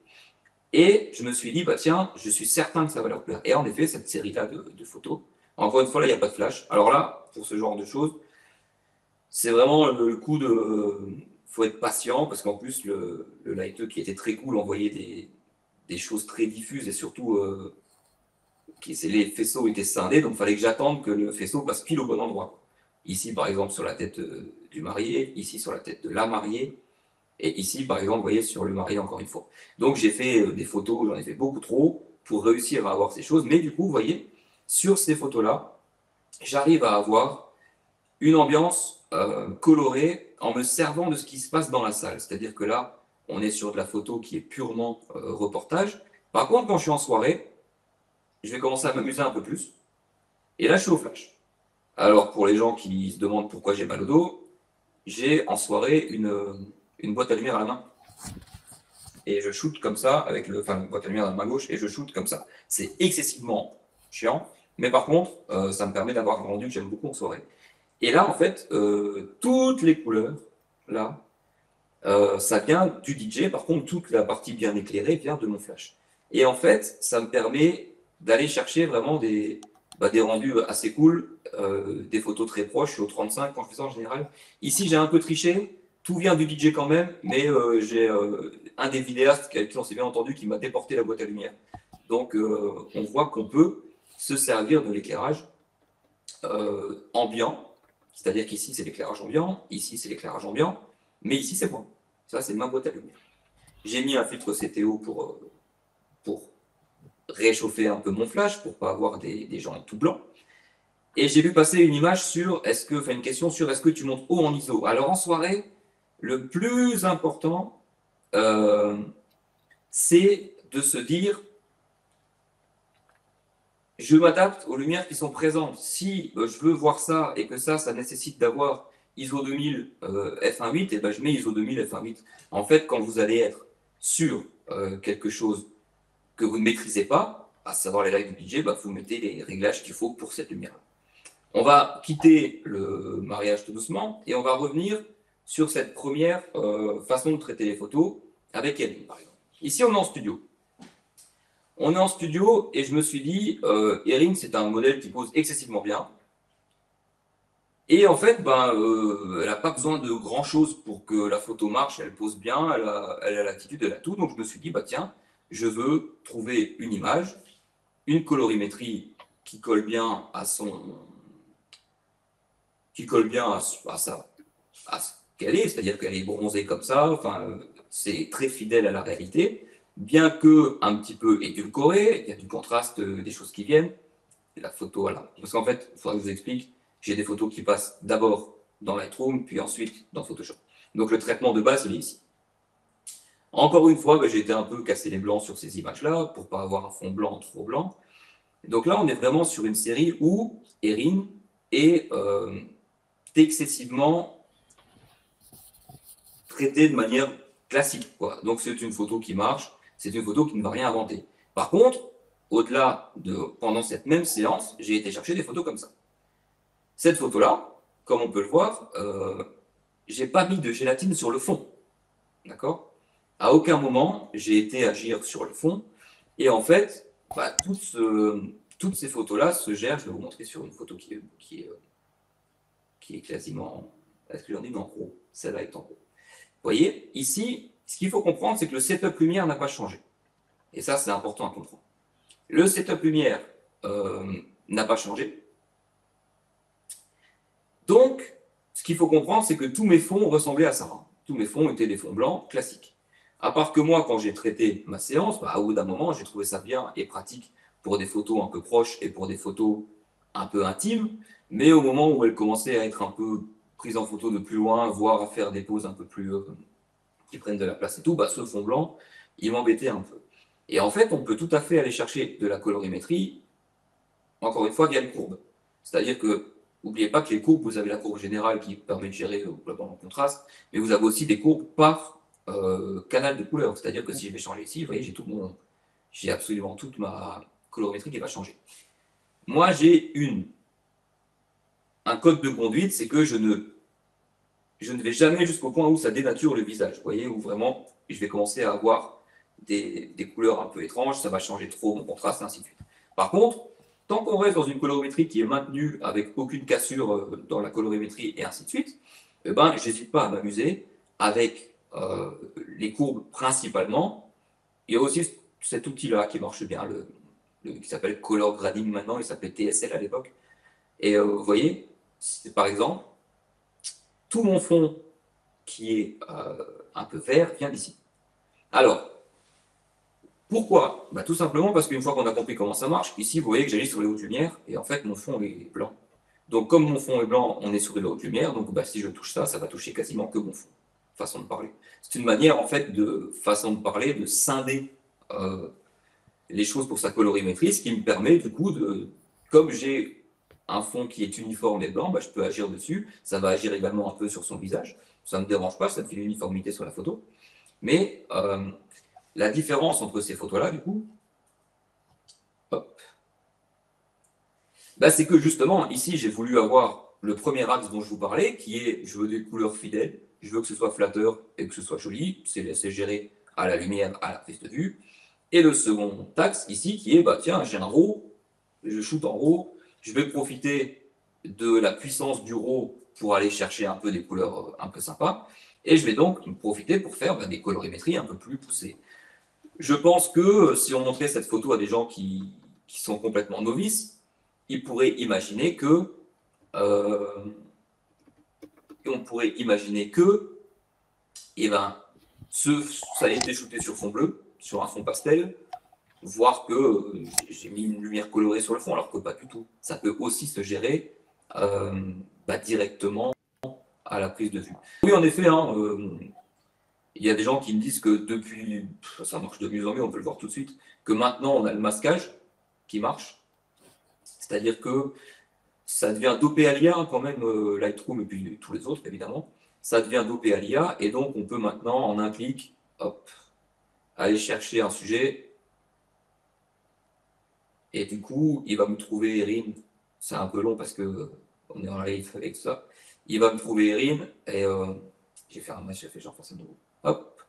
Et je me suis dit, bah tiens, je suis certain que ça va leur plaire. Et en effet, cette série-là de photos, encore une fois, là, il n'y a pas de flash. Alors là, pour ce genre de choses, c'est vraiment le coup de. Faut être patient, parce qu'en plus, le Light qui était très cool envoyait des choses très diffuses et surtout, les faisceaux étaient scindés, donc il fallait que j'attende que le faisceau passe pile au bon endroit. Ici, par exemple, sur la tête du marié, ici, sur la tête de la mariée. Et ici, par exemple, vous voyez, sur le marié, encore une fois. Donc, j'ai fait des photos, j'en ai fait beaucoup trop pour réussir à avoir ces choses. Mais du coup, vous voyez, sur ces photos-là, j'arrive à avoir une ambiance colorée en me servant de ce qui se passe dans la salle. C'est-à-dire que là, on est sur de la photo qui est purement reportage. Par contre, quand je suis en soirée, je vais commencer à m'amuser un peu plus. Et là, je suis au flash. Alors, pour les gens qui se demandent pourquoi j'ai mal au dos, j'ai en soirée une boîte à lumière à la main. Et je shoot comme ça, avec une boîte à lumière dans la main gauche, et je shoot comme ça. C'est excessivement chiant, mais par contre, ça me permet d'avoir un rendu que j'aime beaucoup en soirée. Et là, en fait, toutes les couleurs, là, ça vient du DJ. Par contre, toute la partie bien éclairée vient de mon flash. Et en fait, ça me permet d'aller chercher vraiment des rendus assez cool, des photos très proches. Je suis au 35 quand je fais ça en général. Ici, j'ai un peu triché. Tout vient du DJ quand même, mais j'ai un des vidéastes qui on s'est bien entendu qui m'a déporté la boîte à lumière. Donc, on voit qu'on peut se servir de l'éclairage ambiant. C'est-à-dire qu'ici, c'est l'éclairage ambiant. Ici, c'est l'éclairage ambiant. Mais ici, c'est moi. Ça, c'est ma boîte à lumière. J'ai mis un filtre CTO pour réchauffer un peu mon flash pour pas avoir des gens tout blancs. Et j'ai vu passer une image sur, une question sur est-ce que tu montes haut en ISO. Alors en soirée, le plus important, c'est de se dire, je m'adapte aux lumières qui sont présentes. Si je veux voir ça et que ça nécessite d'avoir ISO 2000 f1.8, et ben je mets ISO 2000 f1.8. En fait, quand vous allez être sur quelque chose que vous ne maîtrisez pas, à savoir les règles du budget, bah, vous mettez les réglages qu'il faut pour cette lumière. On va quitter le mariage tout doucement et on va revenir sur cette première façon de traiter les photos avec Erin, par exemple. Ici, on est en studio. On est en studio et je me suis dit, Erin, c'est un modèle qui pose excessivement bien. Et en fait, elle n'a pas besoin de grand-chose pour que la photo marche, elle pose bien, elle a l'attitude, elle a tout. Donc je me suis dit, bah tiens, je veux trouver une image, une colorimétrie qui colle bien à son, qui colle bien à ce qu'elle est, c'est-à-dire qu'elle est bronzée comme ça, c'est très fidèle à la réalité, bien que un petit peu édulcoré, il y a du contraste, des choses qui viennent, la photo, voilà. Parce qu'en fait, il faudra que je vous explique, j'ai des photos qui passent d'abord dans Lightroom, puis ensuite dans Photoshop. Donc le traitement de base, il est ici. Encore une fois, j'ai été un peu cassé les blancs sur ces images-là, pour pas avoir un fond blanc trop blanc. Donc là, on est vraiment sur une série où Erin est excessivement traitée de manière classique, quoi. Donc c'est une photo qui marche, c'est une photo qui ne va rien inventer. Par contre, au-delà de pendant cette même séance, j'ai été chercher des photos comme ça. Cette photo-là, comme on peut le voir, j'ai pas mis de gélatine sur le fond, d'accord? À aucun moment j'ai été agir sur le fond, et en fait, toutes ces photos-là se gèrent. Je vais vous montrer sur une photo qui est quasiment, est-ce que j'en ai une en gros? Celle-là est en gros. Vous voyez, ici, ce qu'il faut comprendre, c'est que le setup lumière n'a pas changé. Et ça, c'est important à comprendre. Le setup lumière n'a pas changé. Donc, ce qu'il faut comprendre, c'est que tous mes fonds ressemblaient à ça. Tous mes fonds étaient des fonds blancs classiques. À part que moi, quand j'ai traité ma séance, au bout d'un moment, j'ai trouvé ça bien et pratique pour des photos un peu proches et pour des photos un peu intimes. Mais au moment où elle commençait à être un peu prise en photo de plus loin, voire à faire des poses un peu plus qui prennent de la place et tout, ce fond blanc, il m'embêtait un peu. Et en fait, on peut tout à fait aller chercher de la colorimétrie, encore une fois, via les courbes. C'est-à-dire que, n'oubliez pas que les courbes, vous avez la courbe générale qui permet de gérer le contraste, mais vous avez aussi des courbes par canal de couleur. C'est-à-dire que si je vais changer ici, vous voyez, j'ai absolument toute ma colorimétrie qui va changer. Moi, j'ai un code de conduite, c'est que je ne vais jamais jusqu'au point où ça dénature le visage. Vous voyez, où vraiment, je vais commencer à avoir des couleurs un peu étranges, ça va changer trop mon contraste, et ainsi de suite. Par contre, tant qu'on reste dans une colorimétrie qui est maintenue avec aucune cassure dans la colorimétrie et ainsi de suite, je n'hésite pas à m'amuser avec les courbes principalement. Il y a aussi cet outil-là qui marche bien, qui s'appelle Color Grading maintenant, il s'appelait TSL à l'époque. Et vous voyez, par exemple, tout mon fond qui est un peu vert vient d'ici. Alors, pourquoi? Tout simplement parce qu'une fois qu'on a compris comment ça marche, ici, vous voyez que j'agis sur les hautes lumières, et en fait, mon fond est blanc. Donc, comme mon fond est blanc, on est sur les hautes lumières, donc si je touche ça, ça va toucher quasiment que mon fond. Façon de parler. C'est une manière, en fait, façon de parler, de scinder les choses pour sa colorimétrie, ce qui me permet, du coup, comme j'ai un fond qui est uniforme et blanc, je peux agir dessus. Ça va agir également un peu sur son visage. Ça ne me dérange pas, ça fait une uniformité sur la photo. Mais la différence entre ces photos-là, du coup, c'est que justement, ici, j'ai voulu avoir le premier axe dont je vous parlais, qui est, je veux des couleurs fidèles, je veux que ce soit flatteur et que ce soit joli, c'est géré à la lumière, à la prise de vue. Et le second axe, ici, qui est, tiens, j'ai un RAW, je shoot en RAW, je vais profiter de la puissance du RAW pour aller chercher un peu des couleurs un peu sympas, et je vais donc profiter pour faire des colorimétries un peu plus poussées. Je pense que si on montrait cette photo à des gens qui sont complètement novices, ils pourraient imaginer que ça a été shooté sur fond bleu, sur un fond pastel, voir que j'ai mis une lumière colorée sur le fond, alors que pas du tout. Ça peut aussi se gérer directement à la prise de vue. Oui, en effet, hein, il y a des gens qui me disent que depuis, ça marche de mieux en mieux, on peut le voir tout de suite, que maintenant on a le masquage qui marche. C'est-à-dire que ça devient dopé à l'IA quand même, Lightroom et puis tous les autres évidemment. Ça devient dopé à l'IA et donc on peut maintenant en un clic, hop, aller chercher un sujet. Et du coup, il va me trouver Erin. C'est un peu long parce que on est en live avec ça. Il va me trouver Erin et j'ai fait un match, j'ai fait genre forcément. Hop,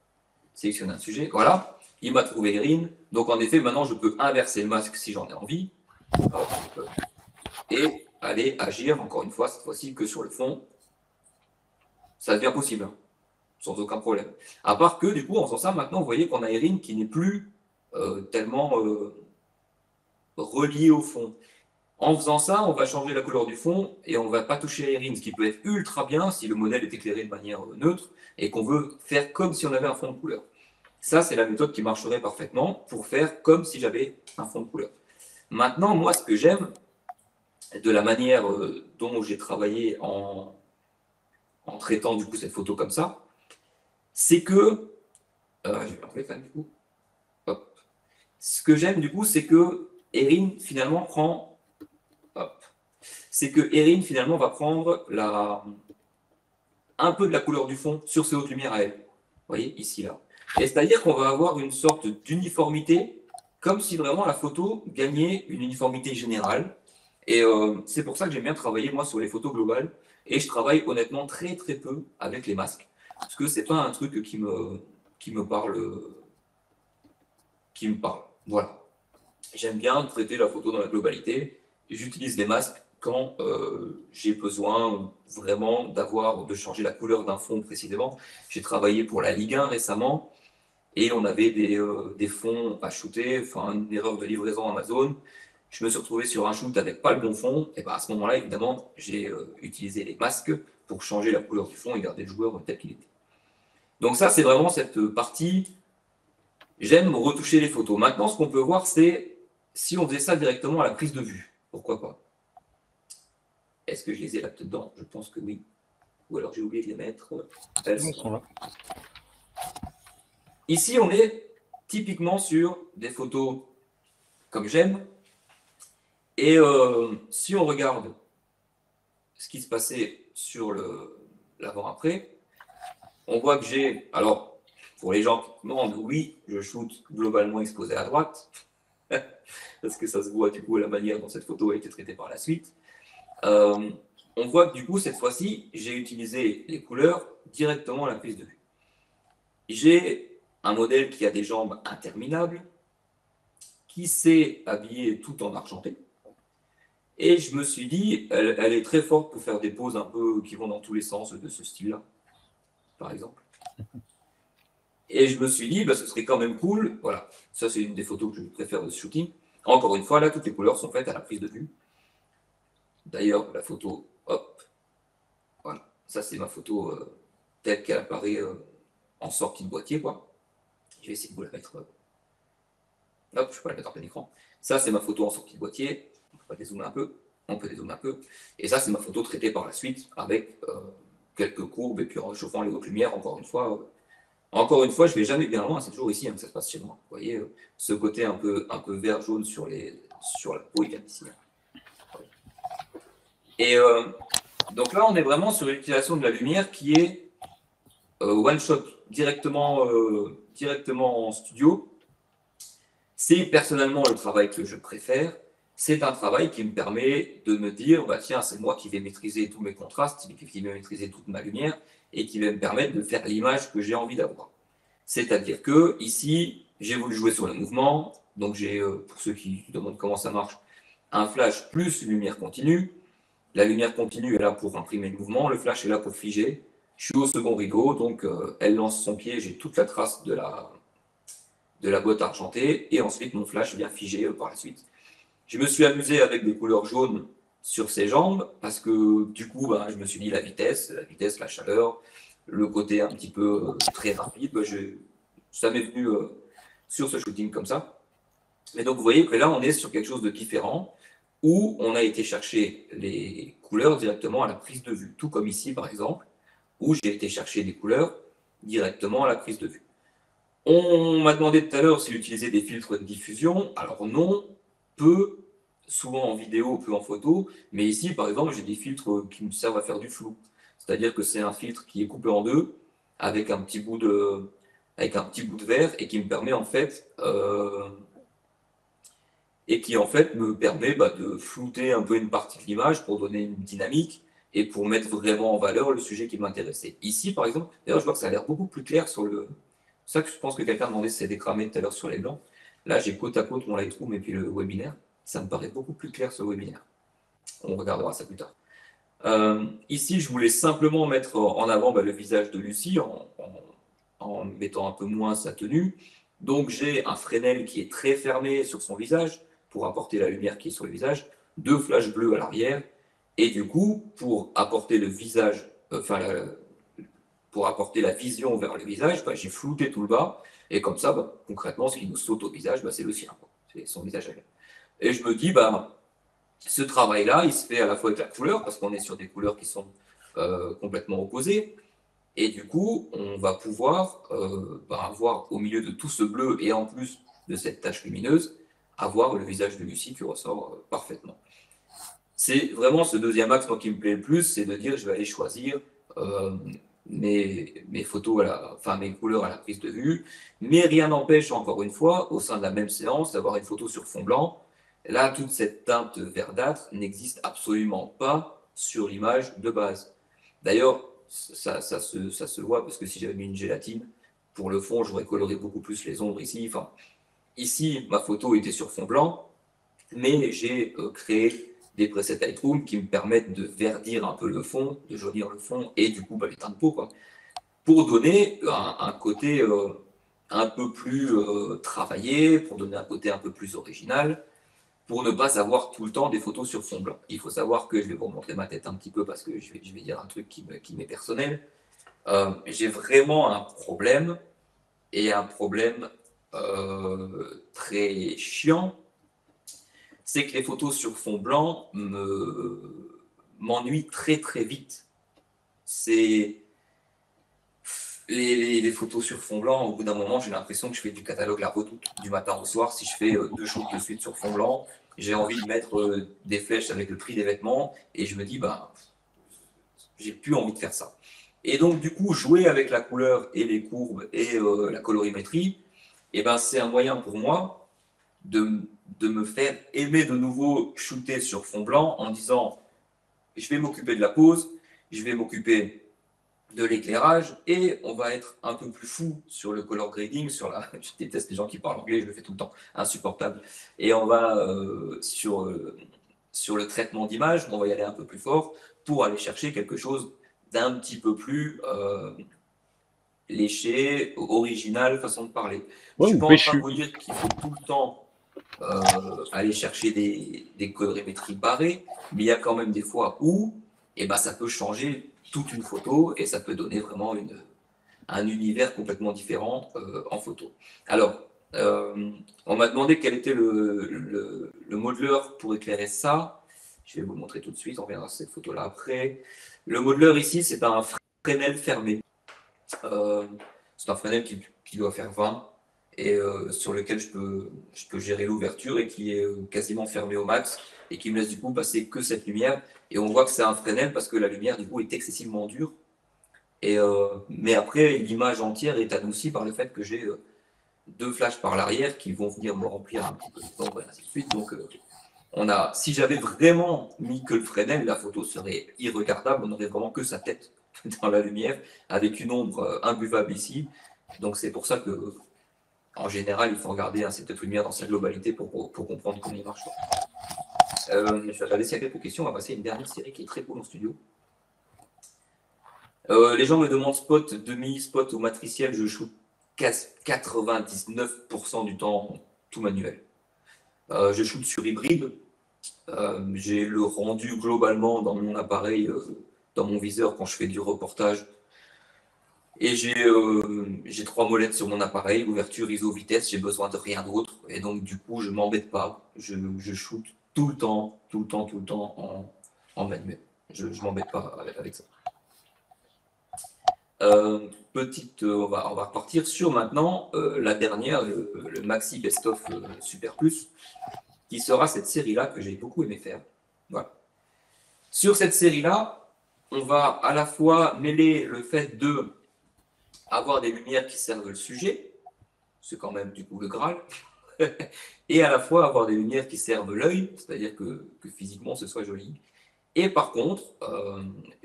sélectionner un sujet. Voilà, il m'a trouvé Erin. Donc en effet, maintenant je peux inverser le masque si j'en ai envie. Hop, et aller agir, encore une fois, cette fois-ci que sur le fond. Ça devient possible, hein, sans aucun problème. À part que, du coup, en faisant ça, maintenant, vous voyez qu'on a Erin qui n'est plus tellement relié au fond. En faisant ça, on va changer la couleur du fond et on ne va pas toucher à Erin, ce qui peut être ultra bien si le modèle est éclairé de manière neutre et qu'on veut faire comme si on avait un fond de couleur. Ça, c'est la méthode qui marcherait parfaitement pour faire comme si j'avais un fond de couleur. Maintenant, moi, ce que j'aime de la manière dont j'ai travaillé en traitant du coup cette photo comme ça, c'est que je vais l'enlever quand même du coup. Hop. Ce que j'aime du coup, c'est que Erin finalement prend. Hop. C'est que Erin finalement va prendre un peu de la couleur du fond sur ses hautes lumières à elle. Vous voyez, ici, là. Et c'est-à-dire qu'on va avoir une sorte d'uniformité, comme si vraiment la photo gagnait une uniformité générale. Et c'est pour ça que j'aime bien travailler, moi, sur les photos globales. Et je travaille honnêtement très très peu avec les masques. Parce que c'est pas un truc qui me parle. Qui me parle. Voilà. J'aime bien traiter la photo dans la globalité. J'utilise les masques quand j'ai besoin vraiment de changer la couleur d'un fond précisément. J'ai travaillé pour la Ligue 1 récemment et on avait des fonds à shooter, enfin une erreur de livraison Amazon. Je me suis retrouvé sur un shoot avec pas le bon fond, et ben à ce moment-là, évidemment, j'ai utilisé les masques pour changer la couleur du fond et garder le joueur tel qu'il était. Donc ça, c'est vraiment cette partie. J'aime retoucher les photos. Maintenant, ce qu'on peut voir, c'est si on faisait ça directement à la prise de vue. Pourquoi pas? Est-ce que je les ai là dedans? Je pense que oui. Ou alors j'ai oublié de les mettre. Elles sont là. Ici, on est typiquement sur des photos comme j'aime. Et si on regarde ce qui se passait sur l'avant-après, on voit que j'ai... Alors, pour les gens qui demandent, oui, je shoot globalement exposé à droite, parce que ça se voit du coup la manière dont cette photo a été traitée par la suite. On voit que du coup, cette fois-ci, j'ai utilisé les couleurs directement à la prise de vue. J'ai un modèle qui a des jambes interminables, qui s'est habillé tout en argenté. Et je me suis dit, elle est très forte pour faire des poses un peu qui vont dans tous les sens de ce style-là, par exemple. Et je me suis dit, ce serait quand même cool. Voilà, ça c'est une des photos que je préfère de ce shooting. Encore une fois, là, toutes les couleurs sont faites à la prise de vue. D'ailleurs, la photo, hop, voilà, ça c'est ma photo telle qu'elle apparaît en sortie de boîtier, quoi. Je vais essayer de vous la mettre. Hop, je peux la mettre en plein écran. Ça, c'est ma photo en sortie de boîtier. On peut dézoomer un peu. On peut dézoomer un peu. Et ça, c'est ma photo traitée par la suite avec quelques courbes et puis en réchauffant les hautes lumières, encore une fois. Encore une fois, je ne vais jamais bien loin. C'est toujours ici que ça se passe chez moi. Vous voyez, ce côté un peu vert-jaune sur la peau, il vient d'ici. Et donc là, on est vraiment sur l'utilisation de la lumière qui est one shot, directement en studio. C'est personnellement le travail que je préfère. C'est un travail qui me permet de me dire, tiens, c'est moi qui vais maîtriser tous mes contrastes, qui vais maîtriser toute ma lumière et qui va me permettre de faire l'image que j'ai envie d'avoir. C'est-à-dire que ici, j'ai voulu jouer sur le mouvement. Donc j'ai, pour ceux qui demandent comment ça marche, un flash plus une lumière continue. La lumière continue est là pour imprimer le mouvement, le flash est là pour figer. Je suis au second rideau, donc elle lance son pied, j'ai toute la trace de la boîte argentée, et ensuite mon flash vient figer par la suite. Je me suis amusé avec des couleurs jaunes sur ses jambes, parce que du coup, je me suis dit la vitesse, la chaleur, le côté un petit peu très rapide, ça m'est venu sur ce shooting comme ça. Mais donc, vous voyez que là, on est sur quelque chose de différent, où on a été chercher les couleurs directement à la prise de vue. Tout comme ici, par exemple, où j'ai été chercher des couleurs directement à la prise de vue. On m'a demandé tout à l'heure si j'utilisais des filtres de diffusion. Alors non, peu, souvent en vidéo, peu en photo. Mais ici, par exemple, j'ai des filtres qui me servent à faire du flou. C'est-à-dire que c'est un filtre qui est coupé en deux avec un petit bout de verre et qui me permet en fait me permet de flouter un peu une partie de l'image pour donner une dynamique et pour mettre vraiment en valeur le sujet qui m'intéressait. Ici, par exemple, d'ailleurs, je vois que ça a l'air beaucoup plus clair sur le. C'est ça que je pense que quelqu'un demandait si c'était cramé tout à l'heure sur les blancs. Là, j'ai côte à côte mon Lightroom et puis le webinaire. Ça me paraît beaucoup plus clair sur le webinaire. On regardera ça plus tard. Ici, je voulais simplement mettre en avant le visage de Lucie en mettant un peu moins sa tenue. Donc, j'ai un Fresnel qui est très fermé sur son visage pour apporter la lumière qui est sur le visage, deux flashs bleus à l'arrière, et du coup, pour apporter le visage, pour apporter la vision vers le visage, j'ai flouté tout le bas, et comme ça, concrètement, ce qui nous saute au visage, c'est le sien, c'est son visage à elle. Et je me dis, ce travail-là, il se fait à la fois avec la couleur, parce qu'on est sur des couleurs qui sont complètement opposées, et du coup, on va pouvoir avoir au milieu de tout ce bleu, et en plus de cette tache lumineuse, avoir le visage de Lucie qui ressort parfaitement. C'est vraiment ce deuxième axe qui me plaît le plus, c'est de dire je vais aller choisir mes photos, mes couleurs à la prise de vue, mais rien n'empêche, encore une fois, au sein de la même séance, d'avoir une photo sur fond blanc. Là, toute cette teinte verdâtre n'existe absolument pas sur l'image de base. D'ailleurs, ça se voit parce que si j'avais mis une gélatine, pour le fond, j'aurais coloré beaucoup plus les ombres ici. Enfin, ici, ma photo était sur fond blanc, mais j'ai créé des presets Lightroom qui me permettent de verdir un peu le fond, de jaunir le fond et du coup les teints de peau, pour donner un côté un peu plus travaillé, pour donner un côté un peu plus original, pour ne pas avoir tout le temps des photos sur fond blanc. Il faut savoir que je vais vous montrer ma tête un petit peu parce que je vais dire un truc qui m'est personnel. J'ai vraiment un problème, et un problème très chiant, c'est que les photos sur fond blanc m'ennuient très très vite. C'est les photos sur fond blanc, au bout d'un moment, j'ai l'impression que je fais du catalogue La Redoute du matin au soir. Si je fais deux shoots de suite sur fond blanc, j'ai envie de mettre des flèches avec le prix des vêtements et je me dis, j'ai plus envie de faire ça. Et donc, du coup, jouer avec la couleur et les courbes et la colorimétrie, c'est un moyen pour moi de me faire aimer de nouveau shooter sur fond blanc en disant je vais m'occuper de la pose, je vais m'occuper de l'éclairage et on va être un peu plus fou sur le color grading, je déteste les gens qui parlent anglais, je le fais tout le temps, insupportable. Et on va sur le traitement d'image, on va y aller un peu plus fort pour aller chercher quelque chose d'un petit peu plus léché, original, façon de parler. Je ne suis pas en train de vous dire qu'il faut tout le temps aller chercher des colorimétries barrées, mais il y a quand même des fois où ça peut changer toute une photo et ça peut donner vraiment un univers complètement différent en photo. Alors, on m'a demandé quel était le modeler pour éclairer ça. Je vais vous le montrer tout de suite, on verra cette photo-là après. Le modeler ici, c'est un Fresnel fermé. C'est un Fresnel qui doit faire 20 et sur lequel je peux gérer l'ouverture et qui est quasiment fermé au max et qui me laisse du coup passer que cette lumière. Et on voit que c'est un Fresnel parce que la lumière du coup est excessivement dure. Mais après, l'image entière est adoucie par le fait que j'ai deux flashs par l'arrière qui vont venir me remplir un petit peu de temps, et ainsi de suite. Donc, si j'avais vraiment mis que le Fresnel, la photo serait irregardable. On n'aurait vraiment que sa tête dans la lumière avec une ombre imbuvable ici. Donc, c'est pour ça que en général, il faut regarder cette lumière dans sa globalité pour comprendre comment il marche. Je vais regarder s'il y a quelques questions. On va passer à une dernière série qui est très cool en studio. Les gens me demandent spot, demi-spot ou matriciel. Je shoot 99% du temps tout manuel. Je shoot sur hybride. J'ai le rendu globalement dans mon appareil, dans mon viseur quand je fais du reportage. Et j'ai 3 molettes sur mon appareil, ouverture, ISO, vitesse, j'ai besoin de rien d'autre. Et donc, du coup, je m'embête pas. Je shoot tout le temps, tout le temps, tout le temps en manuel. Je m'embête pas avec ça. On va repartir sur maintenant la dernière, le Maxi Best of Super Plus, qui sera cette série-là que j'ai beaucoup aimé faire. Voilà. Sur cette série-là, on va à la fois mêler le fait de avoir des lumières qui servent le sujet, c'est quand même du coup le Graal, et à la fois avoir des lumières qui servent l'œil, c'est-à-dire que physiquement ce soit joli. Et par contre,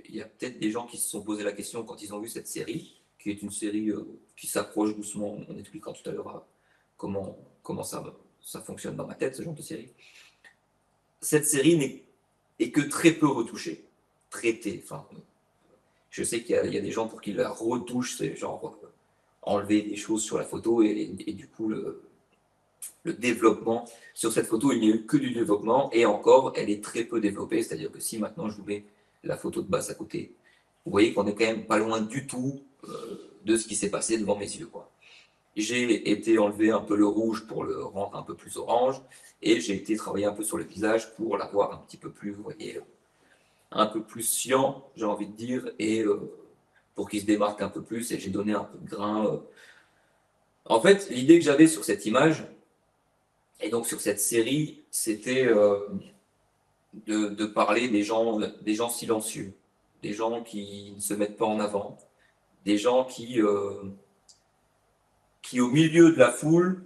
il y a peut-être des gens qui se sont posé la question quand ils ont vu cette série, qui est une série qui s'approche doucement, on expliquera tout à l'heure comment ça fonctionne dans ma tête, ce genre de série. Cette série n'est que très peu retouchée, traitée. Enfin, je sais qu'il y a des gens pour qui la retouche, c'est genre enlever des choses sur la photo et du coup le développement sur cette photo, il n'y a eu que du développement et encore, elle est très peu développée. C'est-à-dire que si maintenant je vous mets la photo de base à côté, vous voyez qu'on est quand même pas loin du tout de ce qui s'est passé devant mes yeux, quoi. J'ai été enlever un peu le rouge pour le rendre un peu plus orange et j'ai été travailler un peu sur le visage pour l'avoir un petit peu plus, vous voyez, un peu plus cyan, j'ai envie de dire, et pour qu'il se démarque un peu plus et j'ai donné un peu de grain. En fait, l'idée que j'avais sur cette image, et donc sur cette série, c'était de parler des gens silencieux, des gens qui ne se mettent pas en avant, des gens qui au milieu de la foule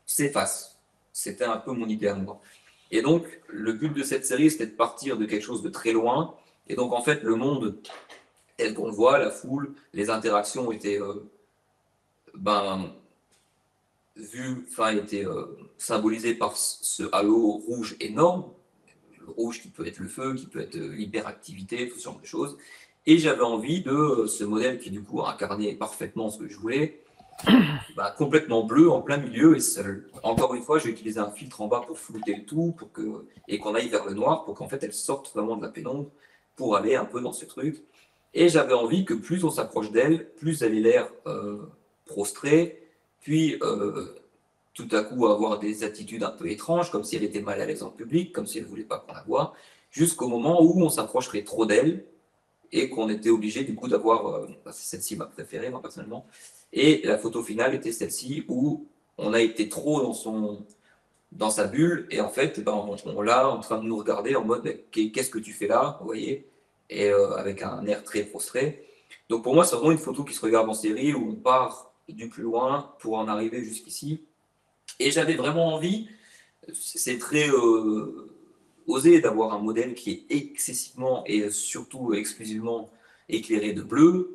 s'effacent. C'était un peu mon idée à moi. Et donc, le but de cette série, c'était de partir de quelque chose de très loin. Et donc, en fait, le monde tel qu'on le voit, la foule, les interactions étaient ben, étaient symbolisées par ce halo rouge énorme, le rouge qui peut être le feu, qui peut être l'hyperactivité, tout ce genre de choses. Et j'avais envie de ce modèle qui du coup incarnait parfaitement ce que je voulais, complètement bleu en plein milieu. Et seul. Encore une fois, j'ai utilisé un filtre en bas pour flouter le tout et qu'on aille vers le noir pour qu'en fait elle sorte vraiment de la pénombre pour aller un peu dans ce truc. Et j'avais envie que plus on s'approche d'elle, plus elle ait l'air prostrée, puis tout à coup avoir des attitudes un peu étranges, comme si elle était mal à l'aise en public, comme si elle ne voulait pas qu'on la voie, jusqu'au moment où on s'approcherait trop d'elle et qu'on était obligé du coup d'avoir, c'est celle-ci ma préférée moi personnellement, et la photo finale était celle-ci où on a été trop dans sa bulle et en fait on l'a en train de nous regarder en mode qu'est-ce que tu fais là, vous voyez, et avec un air très frustré. Donc pour moi c'est vraiment une photo qui se regarde en série où on part du plus loin pour en arriver jusqu'ici. Et j'avais vraiment envie, c'est très osé d'avoir un modèle qui est excessivement et surtout exclusivement éclairé de bleu.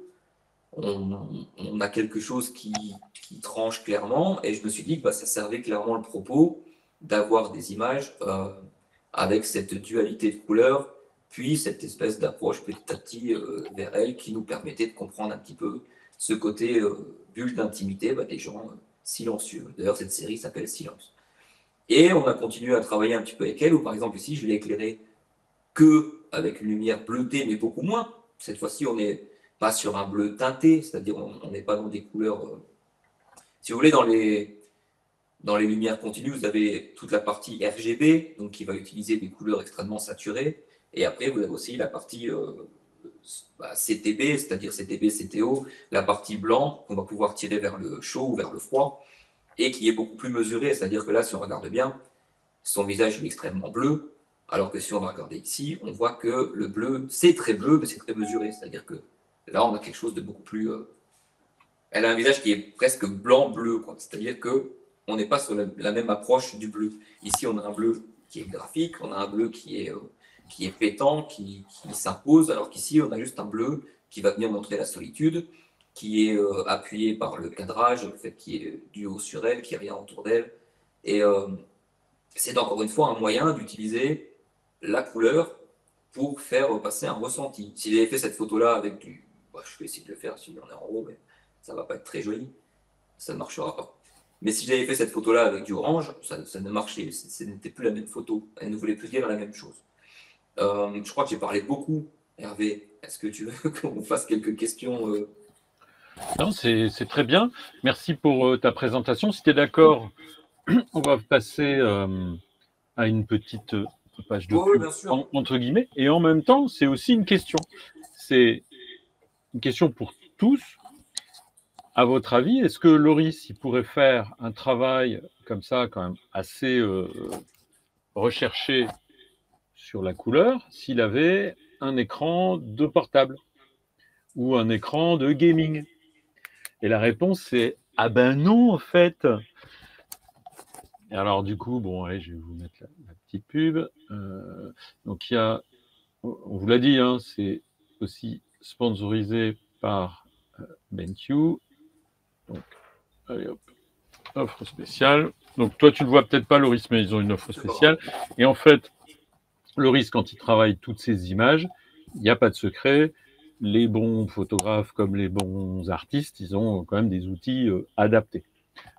On a quelque chose qui tranche clairement et je me suis dit que ça servait clairement le propos d'avoir des images avec cette dualité de couleurs, puis cette espèce d'approche petit à petit vers elle qui nous permettait de comprendre un petit peu ce côté bulle d'intimité des gens silencieux. D'ailleurs, cette série s'appelle Silence. Et on a continué à travailler un petit peu avec elle, où par exemple ici, je l'ai éclairée que avec une lumière bleutée, mais beaucoup moins. Cette fois-ci, on n'est pas sur un bleu teinté, c'est-à-dire on n'est pas dans des couleurs. Si vous voulez, dans les lumières continues, vous avez toute la partie RGB, donc qui va utiliser des couleurs extrêmement saturées. Et après, vous avez aussi la partie CTB, c'est-à-dire CTB, CTO, la partie blanc qu'on va pouvoir tirer vers le chaud ou vers le froid, et qui est beaucoup plus mesurée. C'est-à-dire que là, si on regarde bien, son visage est extrêmement bleu, alors que si on va regarder ici, on voit que le bleu, c'est très bleu, mais c'est très mesuré. C'est-à-dire que là, on a quelque chose de beaucoup plus. Elle a un visage qui est presque blanc-bleu, c'est-à-dire que on n'est pas sur la même approche du bleu. Ici, on a un bleu qui est graphique, on a un bleu qui est pétant, qui s'impose, alors qu'ici, on a juste un bleu qui va venir montrer la solitude, qui est appuyé par le cadrage, le fait qu'il est du haut sur elle, qu'il n'y a rien autour d'elle. Et c'est encore une fois un moyen d'utiliser la couleur pour faire passer un ressenti. Si j'avais fait cette photo-là avec du... je vais essayer de le faire si on est en haut, mais ça ne va pas être très joli. Ça ne marchera pas. Mais si j'avais fait cette photo-là avec du orange, ça ne marchait. Ce n'était plus la même photo. Elle ne voulait plus dire la même chose. Je crois que j'ai parlé beaucoup, Hervé. Est-ce que tu veux qu'on fasse quelques questions Non, c'est très bien. Merci pour ta présentation. Si tu es d'accord, on va passer à une petite page de Oui, pub, bien sûr. entre guillemets. Et en même temps, c'est aussi une question. C'est une question pour tous. À votre avis, est-ce que Loris, il pourrait faire un travail comme ça, quand même assez recherché sur la couleur, s'il avait un écran de portable ou un écran de gaming? Et la réponse, c'est ah ben non, en fait. Et alors, du coup, bon, allez, je vais vous mettre la petite pub. Donc, il y a, on vous l'a dit, hein, c'est aussi sponsorisé par BenQ. Donc, allez hop, offre spéciale. Donc, toi, tu le vois peut-être pas, Loris, mais ils ont une offre spéciale. Et en fait, Loris, quand il travaille toutes ces images, il n'y a pas de secret. Les bons photographes comme les bons artistes, ils ont quand même des outils adaptés.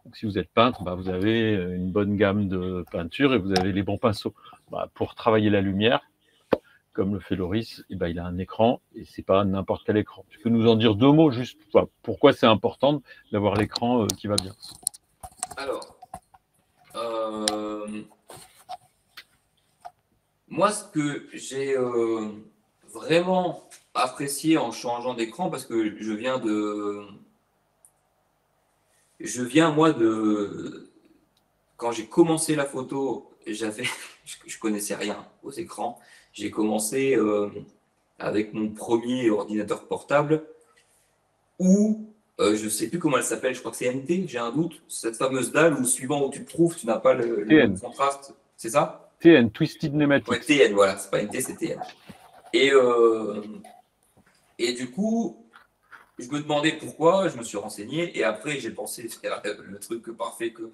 Donc, si vous êtes peintre, bah, vous avez une bonne gamme de peinture et vous avez les bons pinceaux. Bah, pour travailler la lumière, comme le fait Loris, eh ben, il a un écran et c'est pas n'importe quel écran. Tu peux nous en dire deux mots juste pourquoi c'est important d'avoir l'écran qui va bien? Alors, moi, ce que j'ai vraiment apprécié en changeant d'écran, parce que moi, quand j'ai commencé la photo, je connaissais rien aux écrans. J'ai commencé avec mon premier ordinateur portable où, je ne sais plus comment elle s'appelle, je crois que c'est MT, j'ai un doute, cette fameuse dalle où suivant où tu te trouves, tu n'as pas le même TN, contraste. C'est ça? TN, Twisted Ouais, Nematics. TN, voilà, c'est pas MT, c'est TN. Et, et du coup, je me demandais pourquoi, je me suis renseigné, et après j'ai pensé faire le truc parfait que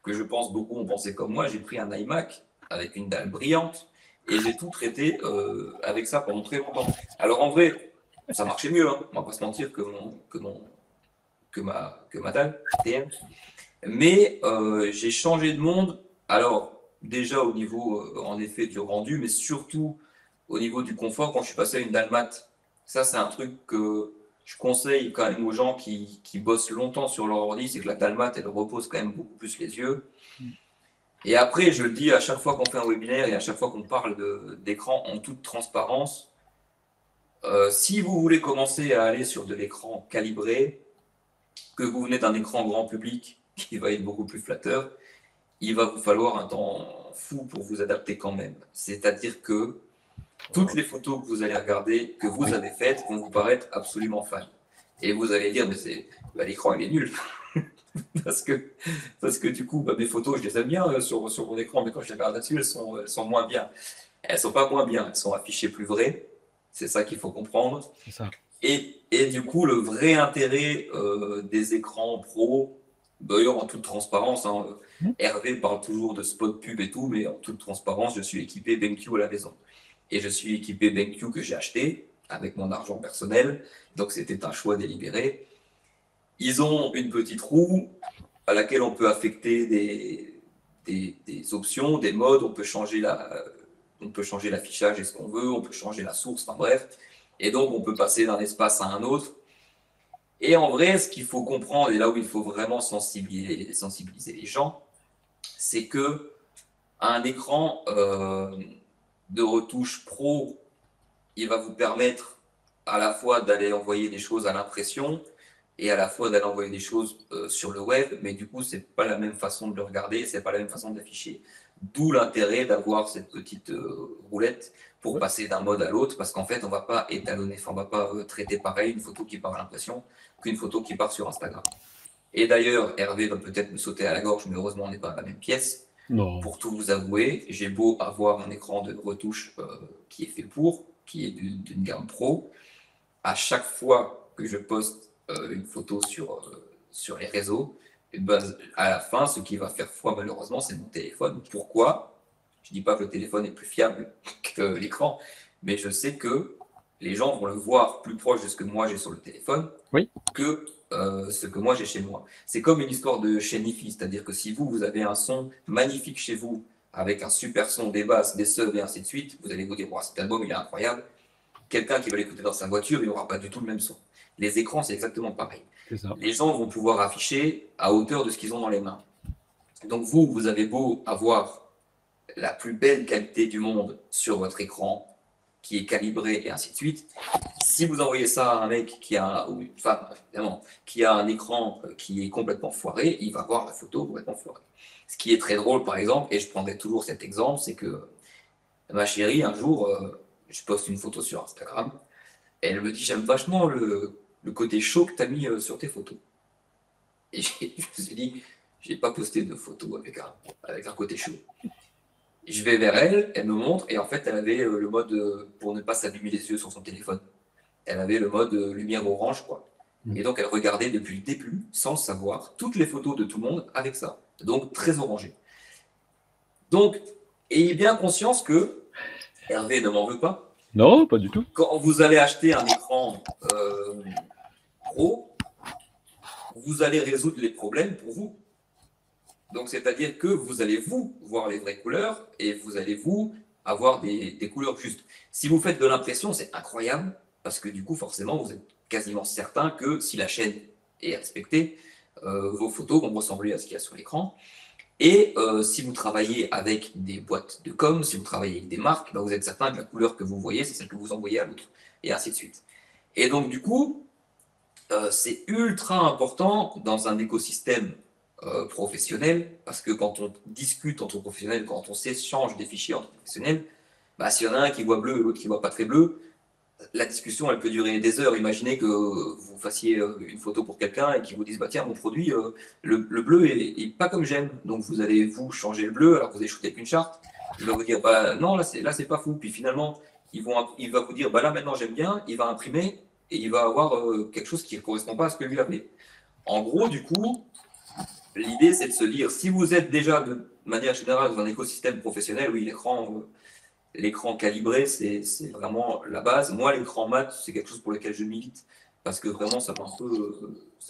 je pense beaucoup ont pensé comme moi. J'ai pris un iMac avec une dalle brillante et j'ai tout traité avec ça pendant très longtemps. Alors en vrai, ça marchait mieux, hein, on va pas se mentir, que ma dalle TM. Mais j'ai changé de monde. Alors déjà au niveau en effet du rendu, mais surtout au niveau du confort quand je suis passé à une dalle mat. Ça c'est un truc que je conseille quand même aux gens qui bossent longtemps sur leur ordi, c'est que la dalle mat elle repose quand même beaucoup plus les yeux. Et après, je le dis à chaque fois qu'on fait un webinaire et à chaque fois qu'on parle d'écran en toute transparence, si vous voulez commencer à aller sur de l'écran calibré, que vous venez d'un écran grand public qui va être beaucoup plus flatteur, il va vous falloir un temps fou pour vous adapter quand même. C'est-à-dire que toutes les photos que vous allez regarder, que vous avez faites, vont vous paraître absolument fans. Et vous allez dire, mais l'écran, il est nul. parce, que, parce que du coup, mes photos, je les aime bien sur mon écran, mais quand je les regarde là-dessus, elles sont moins bien. Elles sont pas moins bien, elles sont affichées plus vraies. C'est ça qu'il faut comprendre. C'est ça. Et du coup, le vrai intérêt des écrans pro, d'ailleurs en toute transparence, hein, Hervé parle toujours de spot pub et tout, mais en toute transparence, je suis équipé BenQ à la maison. Et je suis équipé BenQ que j'ai acheté avec mon argent personnel, donc c'était un choix délibéré. Ils ont une petite roue à laquelle on peut affecter des options, des modes, on peut changer l'affichage et ce qu'on veut, on peut changer la source, enfin bref. Et donc, on peut passer d'un espace à un autre. Et en vrai, ce qu'il faut comprendre, et là où il faut vraiment sensibiliser les gens, c'est que un écran de retouche pro, il va vous permettre à la fois d'aller envoyer des choses à l'impression et à la fois d'aller envoyer des choses sur le web, mais du coup, c'est pas la même façon de le regarder, c'est pas la même façon d'afficher. D'où l'intérêt d'avoir cette petite roulette pour passer d'un mode à l'autre, parce qu'en fait, on va pas étalonner, enfin, on va pas traiter pareil une photo qui part à l'impression qu'une photo qui part sur Instagram. Et d'ailleurs, Hervé va peut-être me sauter à la gorge, mais heureusement, on n'est pas dans la même pièce. Non. Pour tout vous avouer, j'ai beau avoir un écran de retouche qui est fait qui est d'une gamme pro, à chaque fois que je poste une photo sur les réseaux, et ben, à la fin, ce qui va faire foi, malheureusement, c'est mon téléphone. Pourquoi? Je ne dis pas que le téléphone est plus fiable que l'écran, mais je sais que les gens vont le voir plus proche de ce que moi j'ai sur le téléphone Oui. que ce que moi j'ai chez moi. C'est comme une histoire de chaîne hi-fi, c'est-à-dire que si vous avez un son magnifique chez vous, avec un super son, des basses, des subs et ainsi de suite, vous allez vous dire, wow, cet album il est incroyable. Quelqu'un qui va l'écouter dans sa voiture, il n'aura pas du tout le même son. Les écrans, c'est exactement pareil. C'est ça. Les gens vont pouvoir afficher à hauteur de ce qu'ils ont dans les mains. Donc vous avez beau avoir la plus belle qualité du monde sur votre écran, qui est calibré et ainsi de suite. Si vous envoyez ça à un mec qui a, ou une femme évidemment, qui a un écran qui est complètement foiré, il va voir la photo complètement foirée. Ce qui est très drôle, par exemple, et je prendrai toujours cet exemple, c'est que ma chérie, un jour, je poste une photo sur Instagram, et elle me dit, j'aime vachement le côté chaud que tu as mis sur tes photos. Et je me suis dit, je n'ai pas posté de photo avec un côté chaud. Je vais vers elle, elle me montre, et en fait, elle avait le mode pour ne pas s'abîmer les yeux sur son téléphone. Elle avait le mode lumière orange, quoi. Et donc, elle regardait depuis le début, sans le savoir, toutes les photos de tout le monde avec ça. Donc, très orangé. Donc, ayez bien conscience que, Hervé ne m'en veut pas. Non, pas du tout. Quand vous allez acheter un écran pro, vous allez résoudre les problèmes pour vous. Donc, c'est-à-dire que vous allez vous voir les vraies couleurs et vous allez vous avoir des couleurs justes. Si vous faites de l'impression, c'est incroyable parce que du coup, forcément, vous êtes quasiment certain que si la chaîne est respectée, vos photos vont ressembler à ce qu'il y a sur l'écran. Et si vous travaillez avec des boîtes de com, si vous travaillez avec des marques, ben vous êtes certain que la couleur que vous voyez, c'est celle que vous envoyez à l'autre, et ainsi de suite. Et donc, du coup, c'est ultra important dans un écosystème professionnel, parce que quand on discute entre professionnels, quand on s'échange des fichiers entre professionnels, bah, s'il y en a un qui voit bleu et l'autre qui voit pas très bleu, la discussion elle peut durer des heures. Imaginez que vous fassiez une photo pour quelqu'un et qu'il vous dise bah tiens mon produit le bleu est pas comme j'aime, donc vous allez vous changer le bleu alors que vous avez shooté avec une charte. Il va vous dire bah non là c'est pas fou. Puis finalement il va vous dire bah là maintenant j'aime bien. Il va imprimer et il va avoir quelque chose qui ne correspond pas à ce que lui avait. En gros du coup l'idée c'est de se dire si vous êtes déjà de manière générale dans un écosystème professionnel, oui l'écran calibré, c'est vraiment la base. Moi, l'écran mat, c'est quelque chose pour lequel je milite parce que vraiment, ça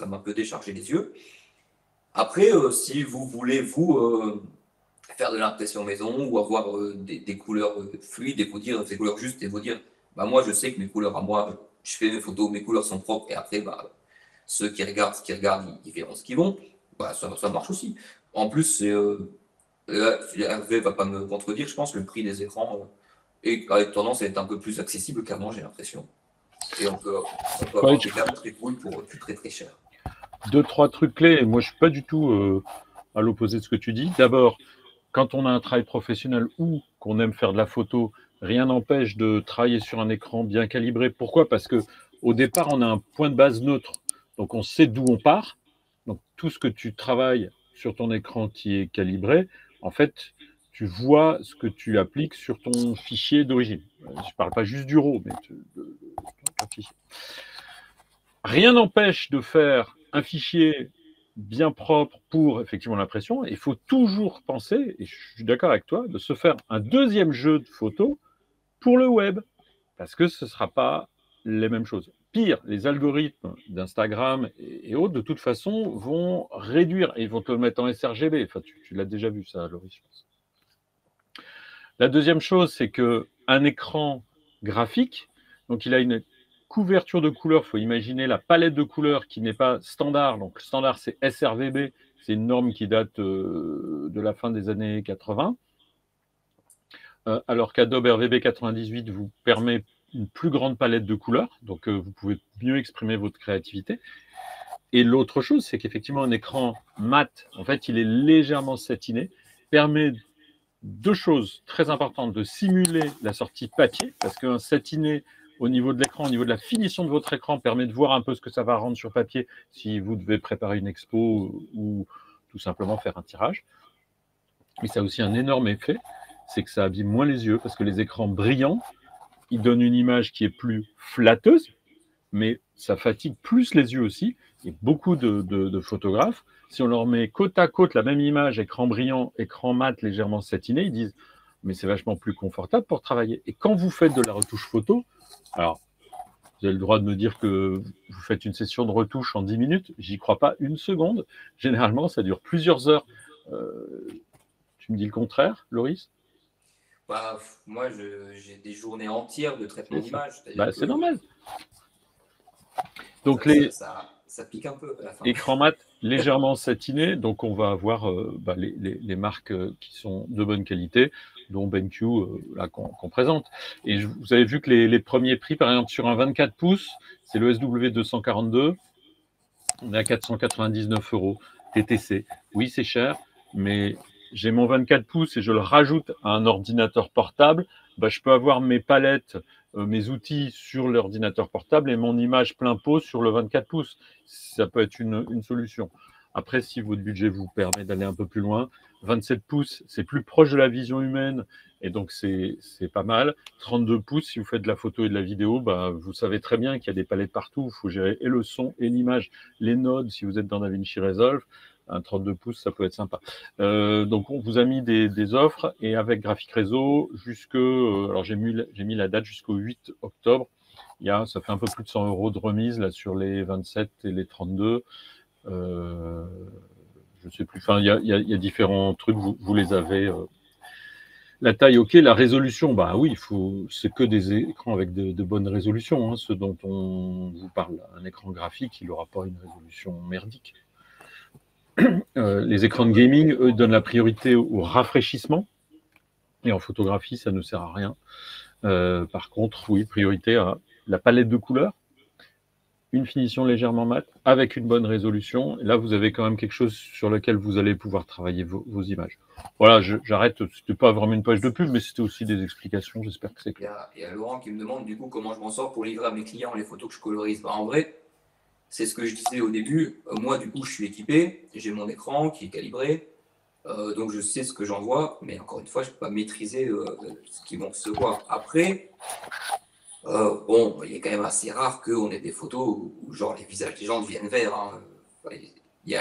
m'a un peu déchargé les yeux. Après, si vous voulez, faire de l'impression maison ou avoir des couleurs fluides et vous dire des couleurs justes et vous dire, bah, moi, je sais que mes couleurs à moi, je fais mes photos, mes couleurs sont propres et après, bah, ceux qui regardent ce qu'ils regardent, ils verront ce qu'ils vont. Bah, ça marche aussi. En plus, c'est. Hervé va pas me contredire, je pense, le prix des écrans avec tendance à être un peu plus accessible qu'avant, j'ai l'impression. Et on peut avoir des gammes très cool pour plus très très cher. 2-3 trucs clés. Moi, je suis pas du tout à l'opposé de ce que tu dis. D'abord, quand on a un travail professionnel ou qu'on aime faire de la photo, rien n'empêche de travailler sur un écran bien calibré. Pourquoi? Parce que au départ, on a un point de base neutre. Donc, on sait d'où on part. Donc, tout ce que tu travailles sur ton écran qui est calibré, en fait, tu vois ce que tu appliques sur ton fichier d'origine. Je ne parle pas juste du RAW, mais de ton fichier. Rien n'empêche de faire un fichier bien propre pour effectivement l'impression. Il faut toujours penser, et je suis d'accord avec toi, de se faire un deuxième jeu de photos pour le web, parce que ce ne sera pas les mêmes choses. Pire, les algorithmes d'Instagram et autres, de toute façon, vont réduire, et ils vont te le mettre en sRGB. Enfin, tu l'as déjà vu ça, Laurie, je pense. La deuxième chose, c'est qu'un écran graphique, donc il a une couverture de couleurs, il faut imaginer la palette de couleurs qui n'est pas standard. Donc le standard, c'est sRGB, c'est une norme qui date de la fin des années 80. Alors qu'Adobe RVB 98 vous permet une plus grande palette de couleurs, donc vous pouvez mieux exprimer votre créativité. Et l'autre chose, c'est qu'effectivement, un écran mat, en fait, il est légèrement satiné, permet deux choses très importantes, de simuler la sortie papier, parce qu'un satiné au niveau de l'écran, au niveau de la finition de votre écran, permet de voir un peu ce que ça va rendre sur papier si vous devez préparer une expo ou tout simplement faire un tirage. Mais ça a aussi un énorme effet, c'est que ça abîme moins les yeux, parce que les écrans brillants, ils donnent une image qui est plus flatteuse, mais ça fatigue plus les yeux aussi. Et beaucoup de photographes, si on leur met côte à côte la même image, écran brillant, écran mat légèrement satiné, ils disent mais c'est vachement plus confortable pour travailler. Et quand vous faites de la retouche photo, alors vous avez le droit de me dire que vous faites une session de retouche en 10 minutes, j'y crois pas une seconde. Généralement, ça dure plusieurs heures. Tu me dis le contraire, Loris? Bah, moi, j'ai des journées entières de traitement d'image. Bah, c'est normal. Donc Ça pique un peu à la fin. écran mat légèrement satiné, donc on va avoir les marques qui sont de bonne qualité, dont BenQ là qu'on présente. Et vous avez vu que les premiers prix, par exemple sur un 24 pouces, c'est le SW242, on est à 499 € TTC. Oui, c'est cher, mais j'ai mon 24 pouces et je le rajoute à un ordinateur portable, je peux avoir mes palettes, mes outils sur l'ordinateur portable et mon image plein pot sur le 24 pouces. Ça peut être une solution. Après, si votre budget vous permet d'aller un peu plus loin, 27 pouces, c'est plus proche de la vision humaine et donc c'est pas mal. 32 pouces, si vous faites de la photo et de la vidéo, vous savez très bien qu'il y a des palettes partout. Il faut gérer et le son et l'image. Les nodes, si vous êtes dans DaVinci Resolve, un 32 pouces, ça peut être sympa. Donc, on vous a mis des offres et avec Graphic Réseau, alors j'ai mis la date jusqu'au 8 octobre. Ça fait un peu plus de 100 € de remise là, sur les 27 et les 32. Je sais plus. Enfin, il y a différents trucs, vous les avez. La taille, ok. La résolution, oui, c'est que des écrans avec de bonnes résolutions. Hein, ce dont on vous parle, un écran graphique, il n'aura pas une résolution merdique. Les écrans de gaming, eux, donnent la priorité au rafraîchissement. Et en photographie, ça ne sert à rien. Par contre, oui, priorité à la palette de couleurs, une finition légèrement mate, avec une bonne résolution. Et là, vous avez quand même quelque chose sur lequel vous allez pouvoir travailler vos images. Voilà, j'arrête. C'était pas vraiment une page de pub, mais c'était aussi des explications. J'espère que c'est clair. Il y a Laurent qui me demande du coup comment je m'en sors pour livrer à mes clients les photos que je colorise. En vrai, c'est ce que je disais au début. Moi, du coup, je suis équipé. J'ai mon écran qui est calibré. Donc, je sais ce que j'envoie. Mais encore une fois, je ne peux pas maîtriser ce qu'ils vont se voir. Après, il est quand même assez rare qu'on ait des photos où genre les visages des gens deviennent verts. Hein. Il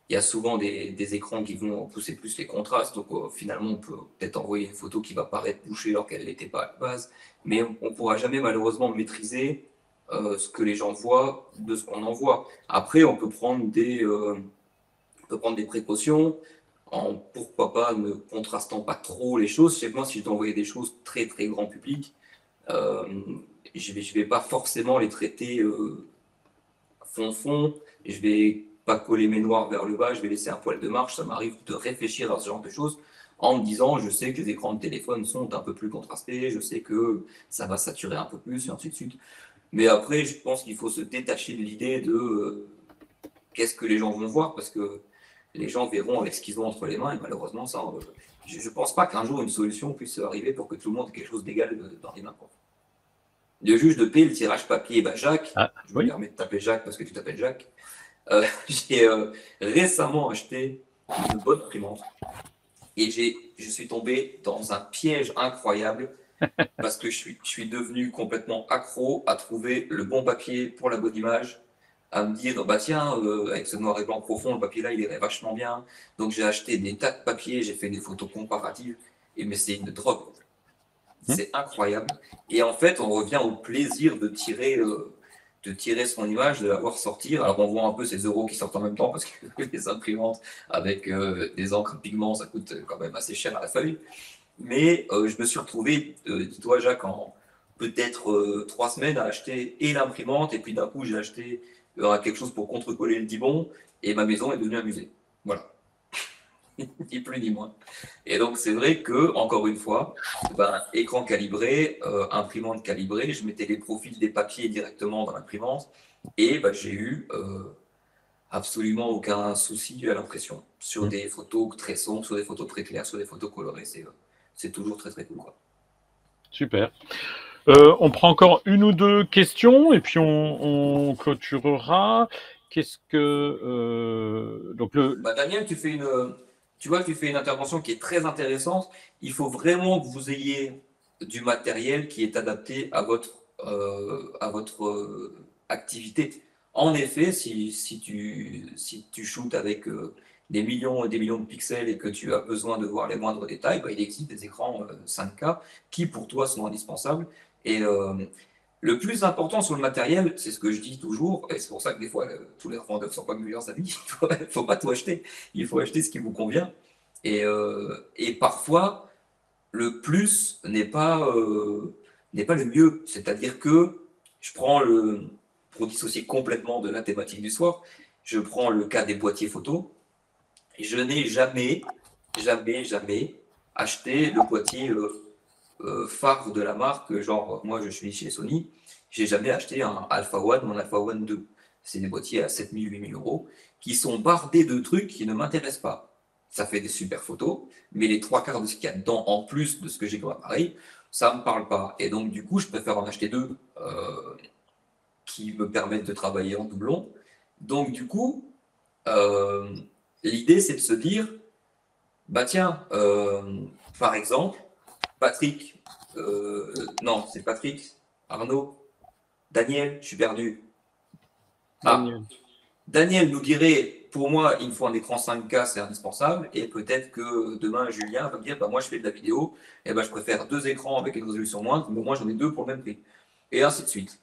y a souvent des écrans qui vont pousser plus les contrastes. Donc finalement, on peut peut-être envoyer une photo qui va paraître bouchée alors qu'elle n'était pas à la base. Mais on ne pourra jamais malheureusement maîtriser ce que les gens voient de ce qu'on envoie. Après, on peut prendre des précautions en pourquoi pas ne contrastant pas trop les choses. Chez moi, si je dois envoyer des choses très très grand public, euh, je vais pas forcément les traiter fond. Je vais pas coller mes noirs vers le bas, je vais laisser un poil de marge. Ça m'arrive de réfléchir à ce genre de choses en me disant, je sais que les écrans de téléphone sont un peu plus contrastés, je sais que ça va saturer un peu plus, et ainsi de suite. Mais après, je pense qu'il faut se détacher de l'idée de qu'est-ce que les gens vont voir, parce que les gens verront avec ce qu'ils ont entre les mains, et malheureusement, ça, je ne pense pas qu'un jour une solution puisse arriver pour que tout le monde ait quelque chose d'égal dans les mains. Quoi. Le juge de paix, le tirage papier, Jacques, je me permets de t'appeler Jacques parce que tu t'appelles Jacques. J'ai récemment acheté une bonne imprimante et je suis tombé dans un piège incroyable parce que je suis devenu complètement accro à trouver le bon papier pour la bonne image, à me dire, tiens, avec ce noir et blanc profond, le papier là, il irait vachement bien. Donc j'ai acheté des tas de papiers, j'ai fait des photos comparatives, mais c'est une drogue. C'est incroyable. Et en fait, on revient au plaisir de tirer son image, de la voir sortir. Alors, on voit un peu ces euros qui sortent en même temps parce que les imprimantes avec des encres pigments, ça coûte quand même assez cher à la feuille. Mais je me suis retrouvé, dis-toi, Jacques, en peut-être 3 semaines à acheter et l'imprimante. Et puis d'un coup, j'ai acheté quelque chose pour contre-coller le dibon. Et ma maison est devenue un musée. Voilà. Ni plus ni moins. Et donc, c'est vrai que, encore une fois, écran calibré, imprimante calibrée, je mettais les profils des papiers directement dans l'imprimante et j'ai eu absolument aucun souci à l'impression sur des photos très sombres, sur des photos très claires, sur des photos colorées. C'est toujours très très cool. Quoi. Super. On prend encore une ou deux questions et puis on clôturera. Qu'est-ce que donc Daniel, tu fais une intervention qui est très intéressante. Il faut vraiment que vous ayez du matériel qui est adapté à votre activité. En effet, si tu shootes avec des millions et des millions de pixels et que tu as besoin de voir les moindres détails, il existe des écrans 5K qui pour toi sont indispensables. Et le plus important sur le matériel, c'est ce que je dis toujours, et c'est pour ça que des fois, tous les vendeurs ne sont pas mes meilleurs amis, il ne faut pas tout acheter, il faut acheter ce qui vous convient. Et parfois, le plus n'est pas le mieux. C'est-à-dire que je prends pour dissocier complètement de la thématique du soir, je prends le cas des boîtiers photo. Je n'ai jamais acheté le boîtier phare de la marque. Genre, moi, je suis chez Sony. J'ai jamais acheté un Alpha One ou un Alpha One 2. C'est des boîtiers à 7 000, 8 000 euros qui sont bardés de trucs qui ne m'intéressent pas. Ça fait des super photos, mais les trois quarts de ce qu'il y a dedans, en plus de ce que j'ai comme appareil, ça ne me parle pas. Et donc, du coup, je préfère en acheter deux qui me permettent de travailler en doublon. Donc, du coup, l'idée, c'est de se dire, bah tiens, par exemple, Patrick, non, c'est Patrick, Arnaud, Daniel, je suis perdu. Daniel. Daniel nous dirait, pour moi, il me faut un écran 5K, c'est indispensable, et peut-être que demain, Julien va me dire, bah, moi, je fais de la vidéo, et bah, je préfère deux écrans avec une résolution moindre, mais moi, j'en ai deux pour le même prix. Et ainsi de suite.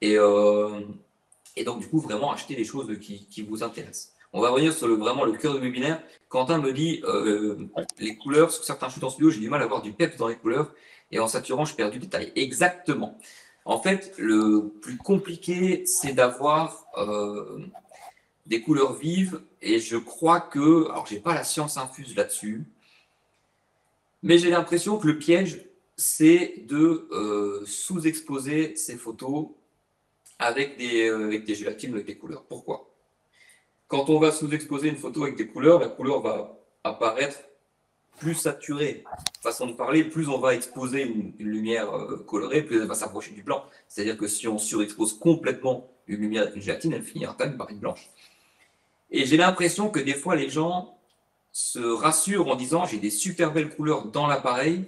Et donc, du coup, vraiment, acheter les choses qui vous intéressent. On va revenir sur vraiment le cœur du webinaire. Quentin me dit, les couleurs, sur certains shoots en studio, j'ai du mal à avoir du peps dans les couleurs, et en saturant, je perds du détail. Exactement. En fait, le plus compliqué, c'est d'avoir des couleurs vives, et je crois que, alors j'ai pas la science infuse là-dessus, mais j'ai l'impression que le piège, c'est de sous-exposer ces photos avec des gélatines, avec des couleurs. Pourquoi? Quand on va sous-exposer une photo avec des couleurs, la couleur va apparaître plus saturée. Façon de parler, plus on va exposer une lumière colorée, plus elle va s'approcher du blanc. C'est-à-dire que si on surexpose complètement une lumière avec une gélatine, elle finira quand même par être blanche. Et j'ai l'impression que des fois, les gens se rassurent en disant j'ai des super belles couleurs dans l'appareil,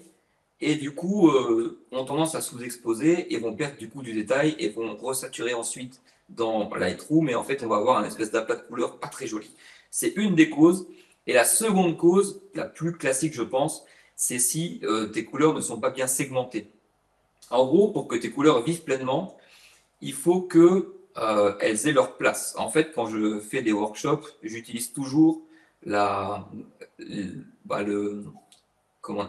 et du coup, ont tendance à sous-exposer et vont perdre du coup du détail et vont resaturer ensuite dans Lightroom. Et en fait, on va avoir un espèce d'aplat de couleurs pas très joli. C'est une des causes. Et la seconde cause, la plus classique, je pense, c'est si tes couleurs ne sont pas bien segmentées. En gros, pour que tes couleurs vivent pleinement, il faut que elles aient leur place. En fait, quand je fais des workshops, j'utilise toujours la, bah,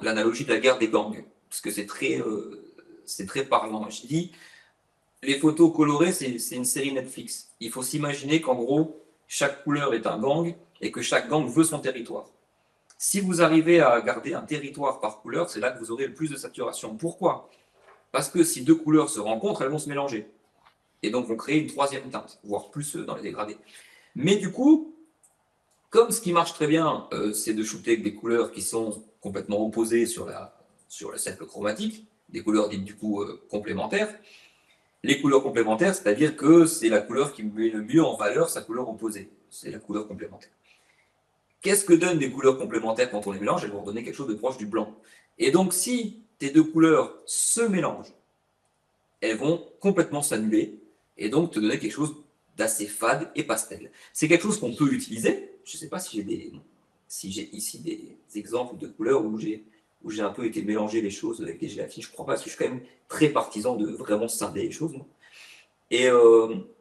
l'analogie de la guerre des gangs, parce que c'est très parlant. Je dis, les photos colorées, c'est une série Netflix. Il faut s'imaginer qu'en gros, chaque couleur est un gang et que chaque gang veut son territoire. Si vous arrivez à garder un territoire par couleur, c'est là que vous aurez le plus de saturation. Pourquoi? Parce que si deux couleurs se rencontrent, elles vont se mélanger. Et donc vont créer une troisième teinte, voire plus dans les dégradés. Mais du coup, comme ce qui marche très bien, c'est de shooter avec des couleurs qui sont complètement opposées sur le cercle chromatique, des couleurs dites du coup complémentaires. Les couleurs complémentaires, c'est-à-dire que c'est la couleur qui met le mieux en valeur sa couleur opposée. C'est la couleur complémentaire. Qu'est-ce que donnent des couleurs complémentaires quand on les mélange? Elles vont donner quelque chose de proche du blanc. Et donc, si tes deux couleurs se mélangent, elles vont complètement s'annuler et donc te donner quelque chose d'assez fade et pastel. C'est quelque chose qu'on peut utiliser. Je ne sais pas si j'ai ici des exemples de couleurs où j'ai un peu été mélanger les choses avec des gélatines. Je ne crois pas, parce que je suis quand même très partisan de vraiment scinder les choses. Et,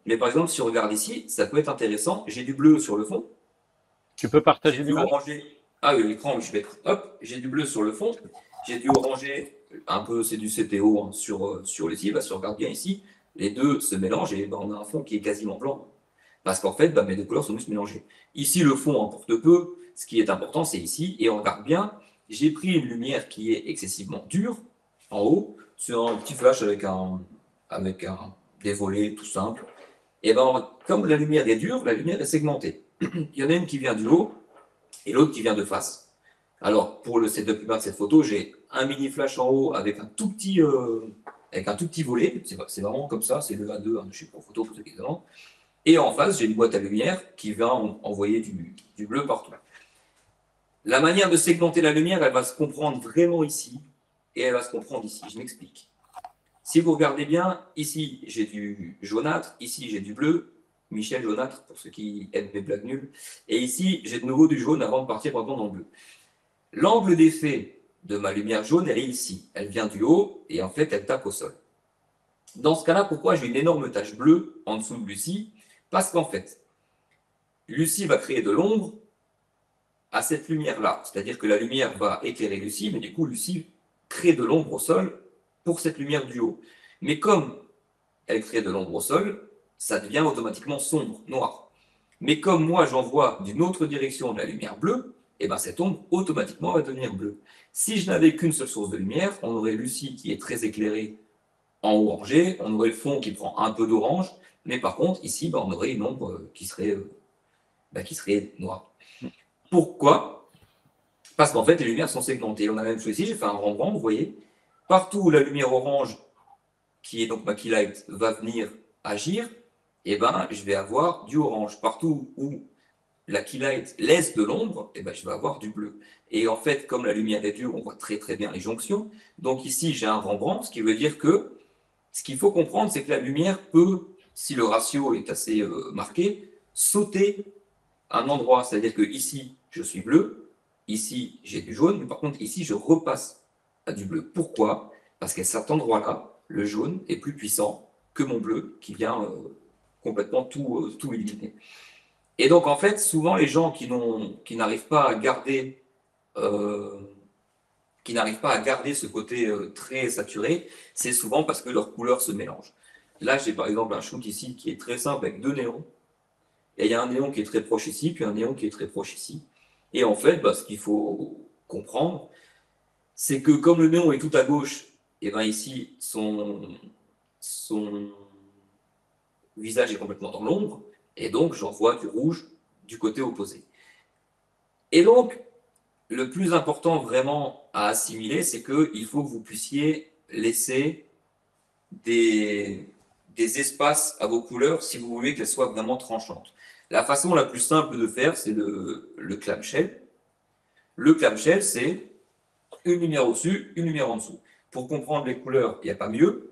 mais par exemple, si on regarde ici, ça peut être intéressant. J'ai du bleu sur le fond. Tu peux partager J'ai du l'image? orangé. Ah oui, l'écran, je vais être. Hop, j'ai du bleu sur le fond. J'ai du orangé, un peu, c'est du CTO hein, sur les cils. Si on regarde bien ici, les deux se mélangent et on a un fond qui est quasiment blanc. Parce qu'en fait, mes deux couleurs sont juste mélangées. Ici, le fond importe peu. Ce qui est important, c'est ici. Et on regarde bien, j'ai pris une lumière qui est excessivement dure, en haut, sur un petit flash avec un dévolé tout simple. Et ben, comme la lumière est dure, la lumière est segmentée. Il y en a une qui vient du haut et l'autre qui vient de face. Alors, pour le setup humain de cette photo, j'ai un mini flash en haut avec un tout petit volet. C'est vraiment comme ça, c'est le A2 hein, de chez Profoto pour ceux qui demandent. Et en face, j'ai une boîte à lumière qui va envoyer du bleu partout. La manière de segmenter la lumière, elle va se comprendre vraiment ici et elle va se comprendre ici. Je m'explique. Si vous regardez bien, ici, j'ai du jaunâtre, ici, j'ai du bleu. Michel jaunâtre, pour ceux qui aiment mes blagues nulles. Et ici, j'ai de nouveau du jaune avant de partir vraiment dans le bleu. L'angle d'effet de ma lumière jaune, elle est ici. Elle vient du haut et en fait, elle tape au sol. Dans ce cas-là, pourquoi j'ai une énorme tache bleue en dessous de Lucie? Parce qu'en fait, Lucie va créer de l'ombre à cette lumière-là. C'est-à-dire que la lumière va éclairer Lucie, mais du coup, Lucie crée de l'ombre au sol pour cette lumière du haut. Mais comme elle crée de l'ombre au sol, ça devient automatiquement sombre, noir. Mais comme moi, j'envoie d'une autre direction de la lumière bleue, et ben cette ombre, automatiquement, va devenir bleue. Si je n'avais qu'une seule source de lumière, on aurait Lucie qui est très éclairée en orangé, on aurait le fond qui prend un peu d'orange, mais par contre, ici, on aurait une ombre qui serait noire. Pourquoi? Parce qu'en fait, les lumières sont segmentées. On a la même chose ici, j'ai fait un Rembrandt, vous voyez. Partout où la lumière orange, qui est donc ma key light, va venir agir, et ben, je vais avoir du orange. Partout où la key light laisse de l'ombre, et ben, je vais avoir du bleu. Et en fait, comme la lumière est dure, on voit très très bien les jonctions. Donc ici, j'ai un Rembrandt, ce qui veut dire que ce qu'il faut comprendre, c'est que la lumière peut, si le ratio est assez marqué, sauter un endroit. C'est-à-dire que ici, je suis bleu, ici, j'ai du jaune, mais par contre, ici, je repasse à du bleu. Pourquoi? Parce qu'à cet endroit-là, le jaune est plus puissant que mon bleu qui vient complètement tout éliminer. Et donc, en fait, souvent, les gens qui n'arrivent pas à garder ce côté très saturé, c'est souvent parce que leurs couleurs se mélangent. Là, j'ai par exemple un shoot ici qui est très simple avec 2 néons. Et il y a un néon qui est très proche ici, puis un néon qui est très proche ici. Et en fait, ce qu'il faut comprendre, c'est que comme le néon est tout à gauche, et bien ici, son visage est complètement dans l'ombre, et donc j'en vois du rouge du côté opposé. Et donc, le plus important vraiment à assimiler, c'est qu'il faut que vous puissiez laisser des espaces à vos couleurs si vous voulez qu'elles soient vraiment tranchantes. La façon la plus simple de faire, c'est le clamshell. Le clamshell, c'est une lumière au-dessus, une lumière en dessous. Pour comprendre les couleurs, il n'y a pas mieux.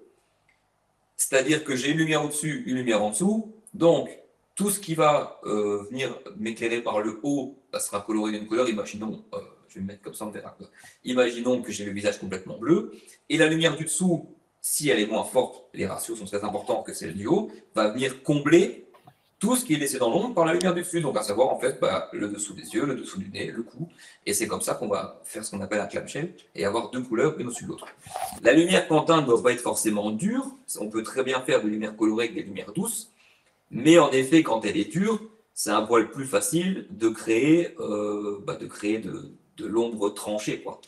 C'est-à-dire que j'ai une lumière au-dessus, une lumière en dessous. Donc, tout ce qui va venir m'éclairer par le haut sera coloré d'une couleur. Imaginons, je vais me mettre comme ça, on verra. Imaginons que j'ai le visage complètement bleu. Et la lumière du dessous, si elle est moins forte, les ratios sont très importants que celle du haut, va venir combler tout ce qui est laissé dans l'ombre par la lumière du dessus. Donc, à savoir, en fait, le dessous des yeux, le dessous du nez, le cou. Et c'est comme ça qu'on va faire ce qu'on appelle un clamshell et avoir deux couleurs une au-dessus de l'autre. La lumière quantin ne doit pas être forcément dure. On peut très bien faire des lumières colorées avec des lumières douces. Mais en effet, quand elle est dure, c'est un poil plus facile de créer, de l'ombre tranchée, quoi.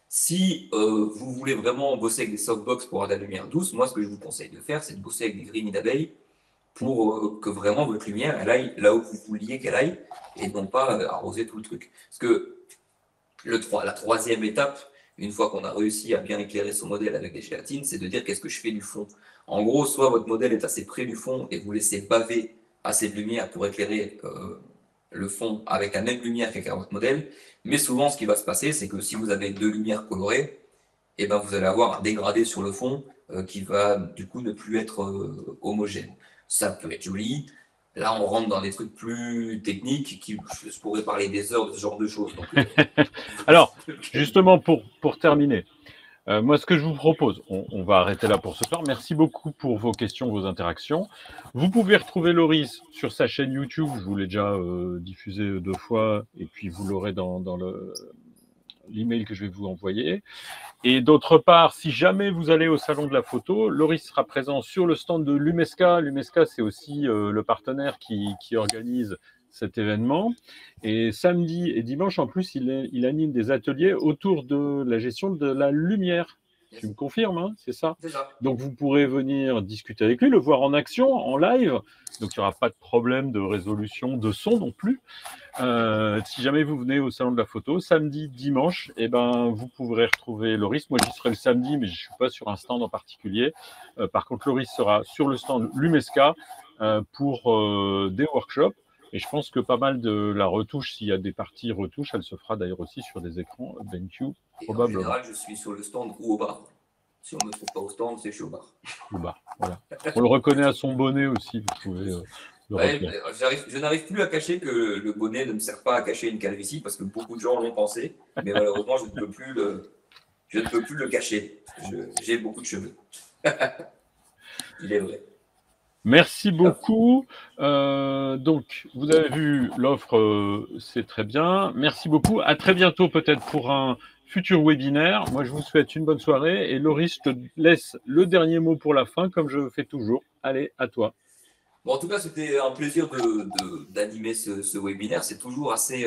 Si vous voulez vraiment bosser avec des softbox pour avoir de la lumière douce, moi, ce que je vous conseille de faire, c'est de bosser avec des grilles d'abeilles pour que vraiment votre lumière, elle aille là où vous vouliez qu'elle aille et non pas arroser tout le truc. Parce que la troisième étape, une fois qu'on a réussi à bien éclairer son modèle avec des gélatines, c'est de dire qu'est-ce que je fais du fond. En gros, soit votre modèle est assez près du fond et vous laissez baver assez de lumière pour éclairer le fond avec la même lumière qu'éclaire votre modèle. Mais souvent, ce qui va se passer, c'est que si vous avez deux lumières colorées, et ben vous allez avoir un dégradé sur le fond qui va du coup ne plus être homogène. Ça peut être joli. Là, on rentre dans des trucs plus techniques je pourrais parler des heures de ce genre de choses. Donc, alors, justement, pour terminer, moi, ce que je vous propose, on va arrêter là pour ce soir. Merci beaucoup pour vos questions, vos interactions. Vous pouvez retrouver Loris sur sa chaîne YouTube. Je vous l'ai déjà diffusé 2 fois, et puis vous l'aurez dans l'email que je vais vous envoyer. Et d'autre part, si jamais vous allez au salon de la photo, Loris sera présent sur le stand de l'UMESCA. L'UMESCA, c'est aussi le partenaire qui organise cet événement. Et samedi et dimanche, en plus, il anime des ateliers autour de la gestion de la lumière. Tu me confirmes, hein, c'est ça? c'est ça. Donc, vous pourrez venir discuter avec lui, le voir en action, en live. Donc, il n'y aura pas de problème de résolution de son non plus. Si jamais vous venez au salon de la photo, samedi, dimanche, eh ben, vous pourrez retrouver Loris. Moi, j'y serai le samedi, mais je ne suis pas sur un stand en particulier. Par contre, Loris sera sur le stand l'UMESCA pour des workshops. Et je pense que pas mal de la retouche, s'il y a des parties retouches, elle se fera d'ailleurs aussi sur des écrans BenQ, probablement. En général, je suis sur le stand ou au bar. Si on ne me trouve pas au stand, c'est que je suis au bar. Au bar, voilà. On le reconnaît à son bonnet aussi, vous pouvez je n'arrive plus à cacher que le bonnet ne me sert pas à cacher une calvitie parce que beaucoup de gens l'ont pensé, mais malheureusement, je ne peux plus le cacher. J'ai beaucoup de cheveux. Il est vrai. Merci beaucoup. Donc, vous avez vu l'offre, c'est très bien. Merci beaucoup. À très bientôt peut-être pour un futur webinaire. Moi, je vous souhaite une bonne soirée. Et Loris, je te laisse le dernier mot pour la fin, comme je fais toujours. Allez, à toi. Bon, en tout cas, c'était un plaisir d'animer ce webinaire. C'est toujours assez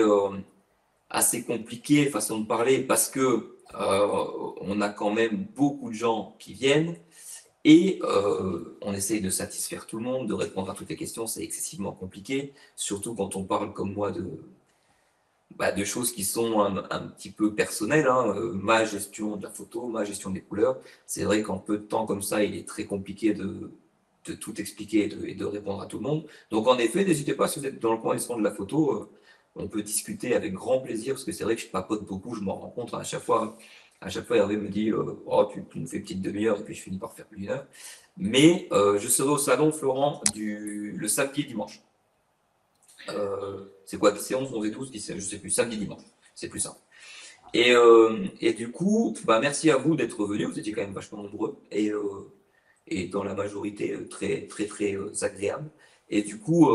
compliqué, façon de parler, parce que on a quand même beaucoup de gens qui viennent et on essaye de satisfaire tout le monde, de répondre à toutes les questions. C'est excessivement compliqué, surtout quand on parle comme moi de choses qui sont un petit peu personnelles, hein. Ma gestion de la photo, ma gestion des couleurs. C'est vrai qu'en peu de temps comme ça, il est très compliqué de tout expliquer et de répondre à tout le monde. Donc en effet, n'hésitez pas, si vous êtes dans le coin et de la photo, on peut discuter avec grand plaisir, parce que c'est vrai que je papote beaucoup, je m'en rends compte à chaque fois. À chaque fois, Hervé me dit oh, tu me fais une petite demi-heure, et puis je finis par faire 1 heure. Mais je serai au salon Florent le samedi et dimanche. C'est quoi, 11, 11 et 12, 17, je sais plus, samedi, dimanche. C'est plus simple. Et du coup, bah, merci à vous d'être venus. Vous étiez quand même vachement nombreux et dans la majorité très, très, très agréable. Et du coup,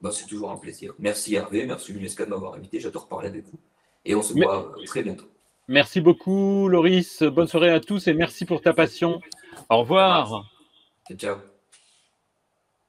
bah, c'est toujours un plaisir. Merci Hervé, merci l'UNESCA de m'avoir invité. J'adore parler avec vous. Et on se voit très bientôt. Merci beaucoup, Loris. Bonne soirée à tous et merci pour ta passion. Au revoir. Ciao.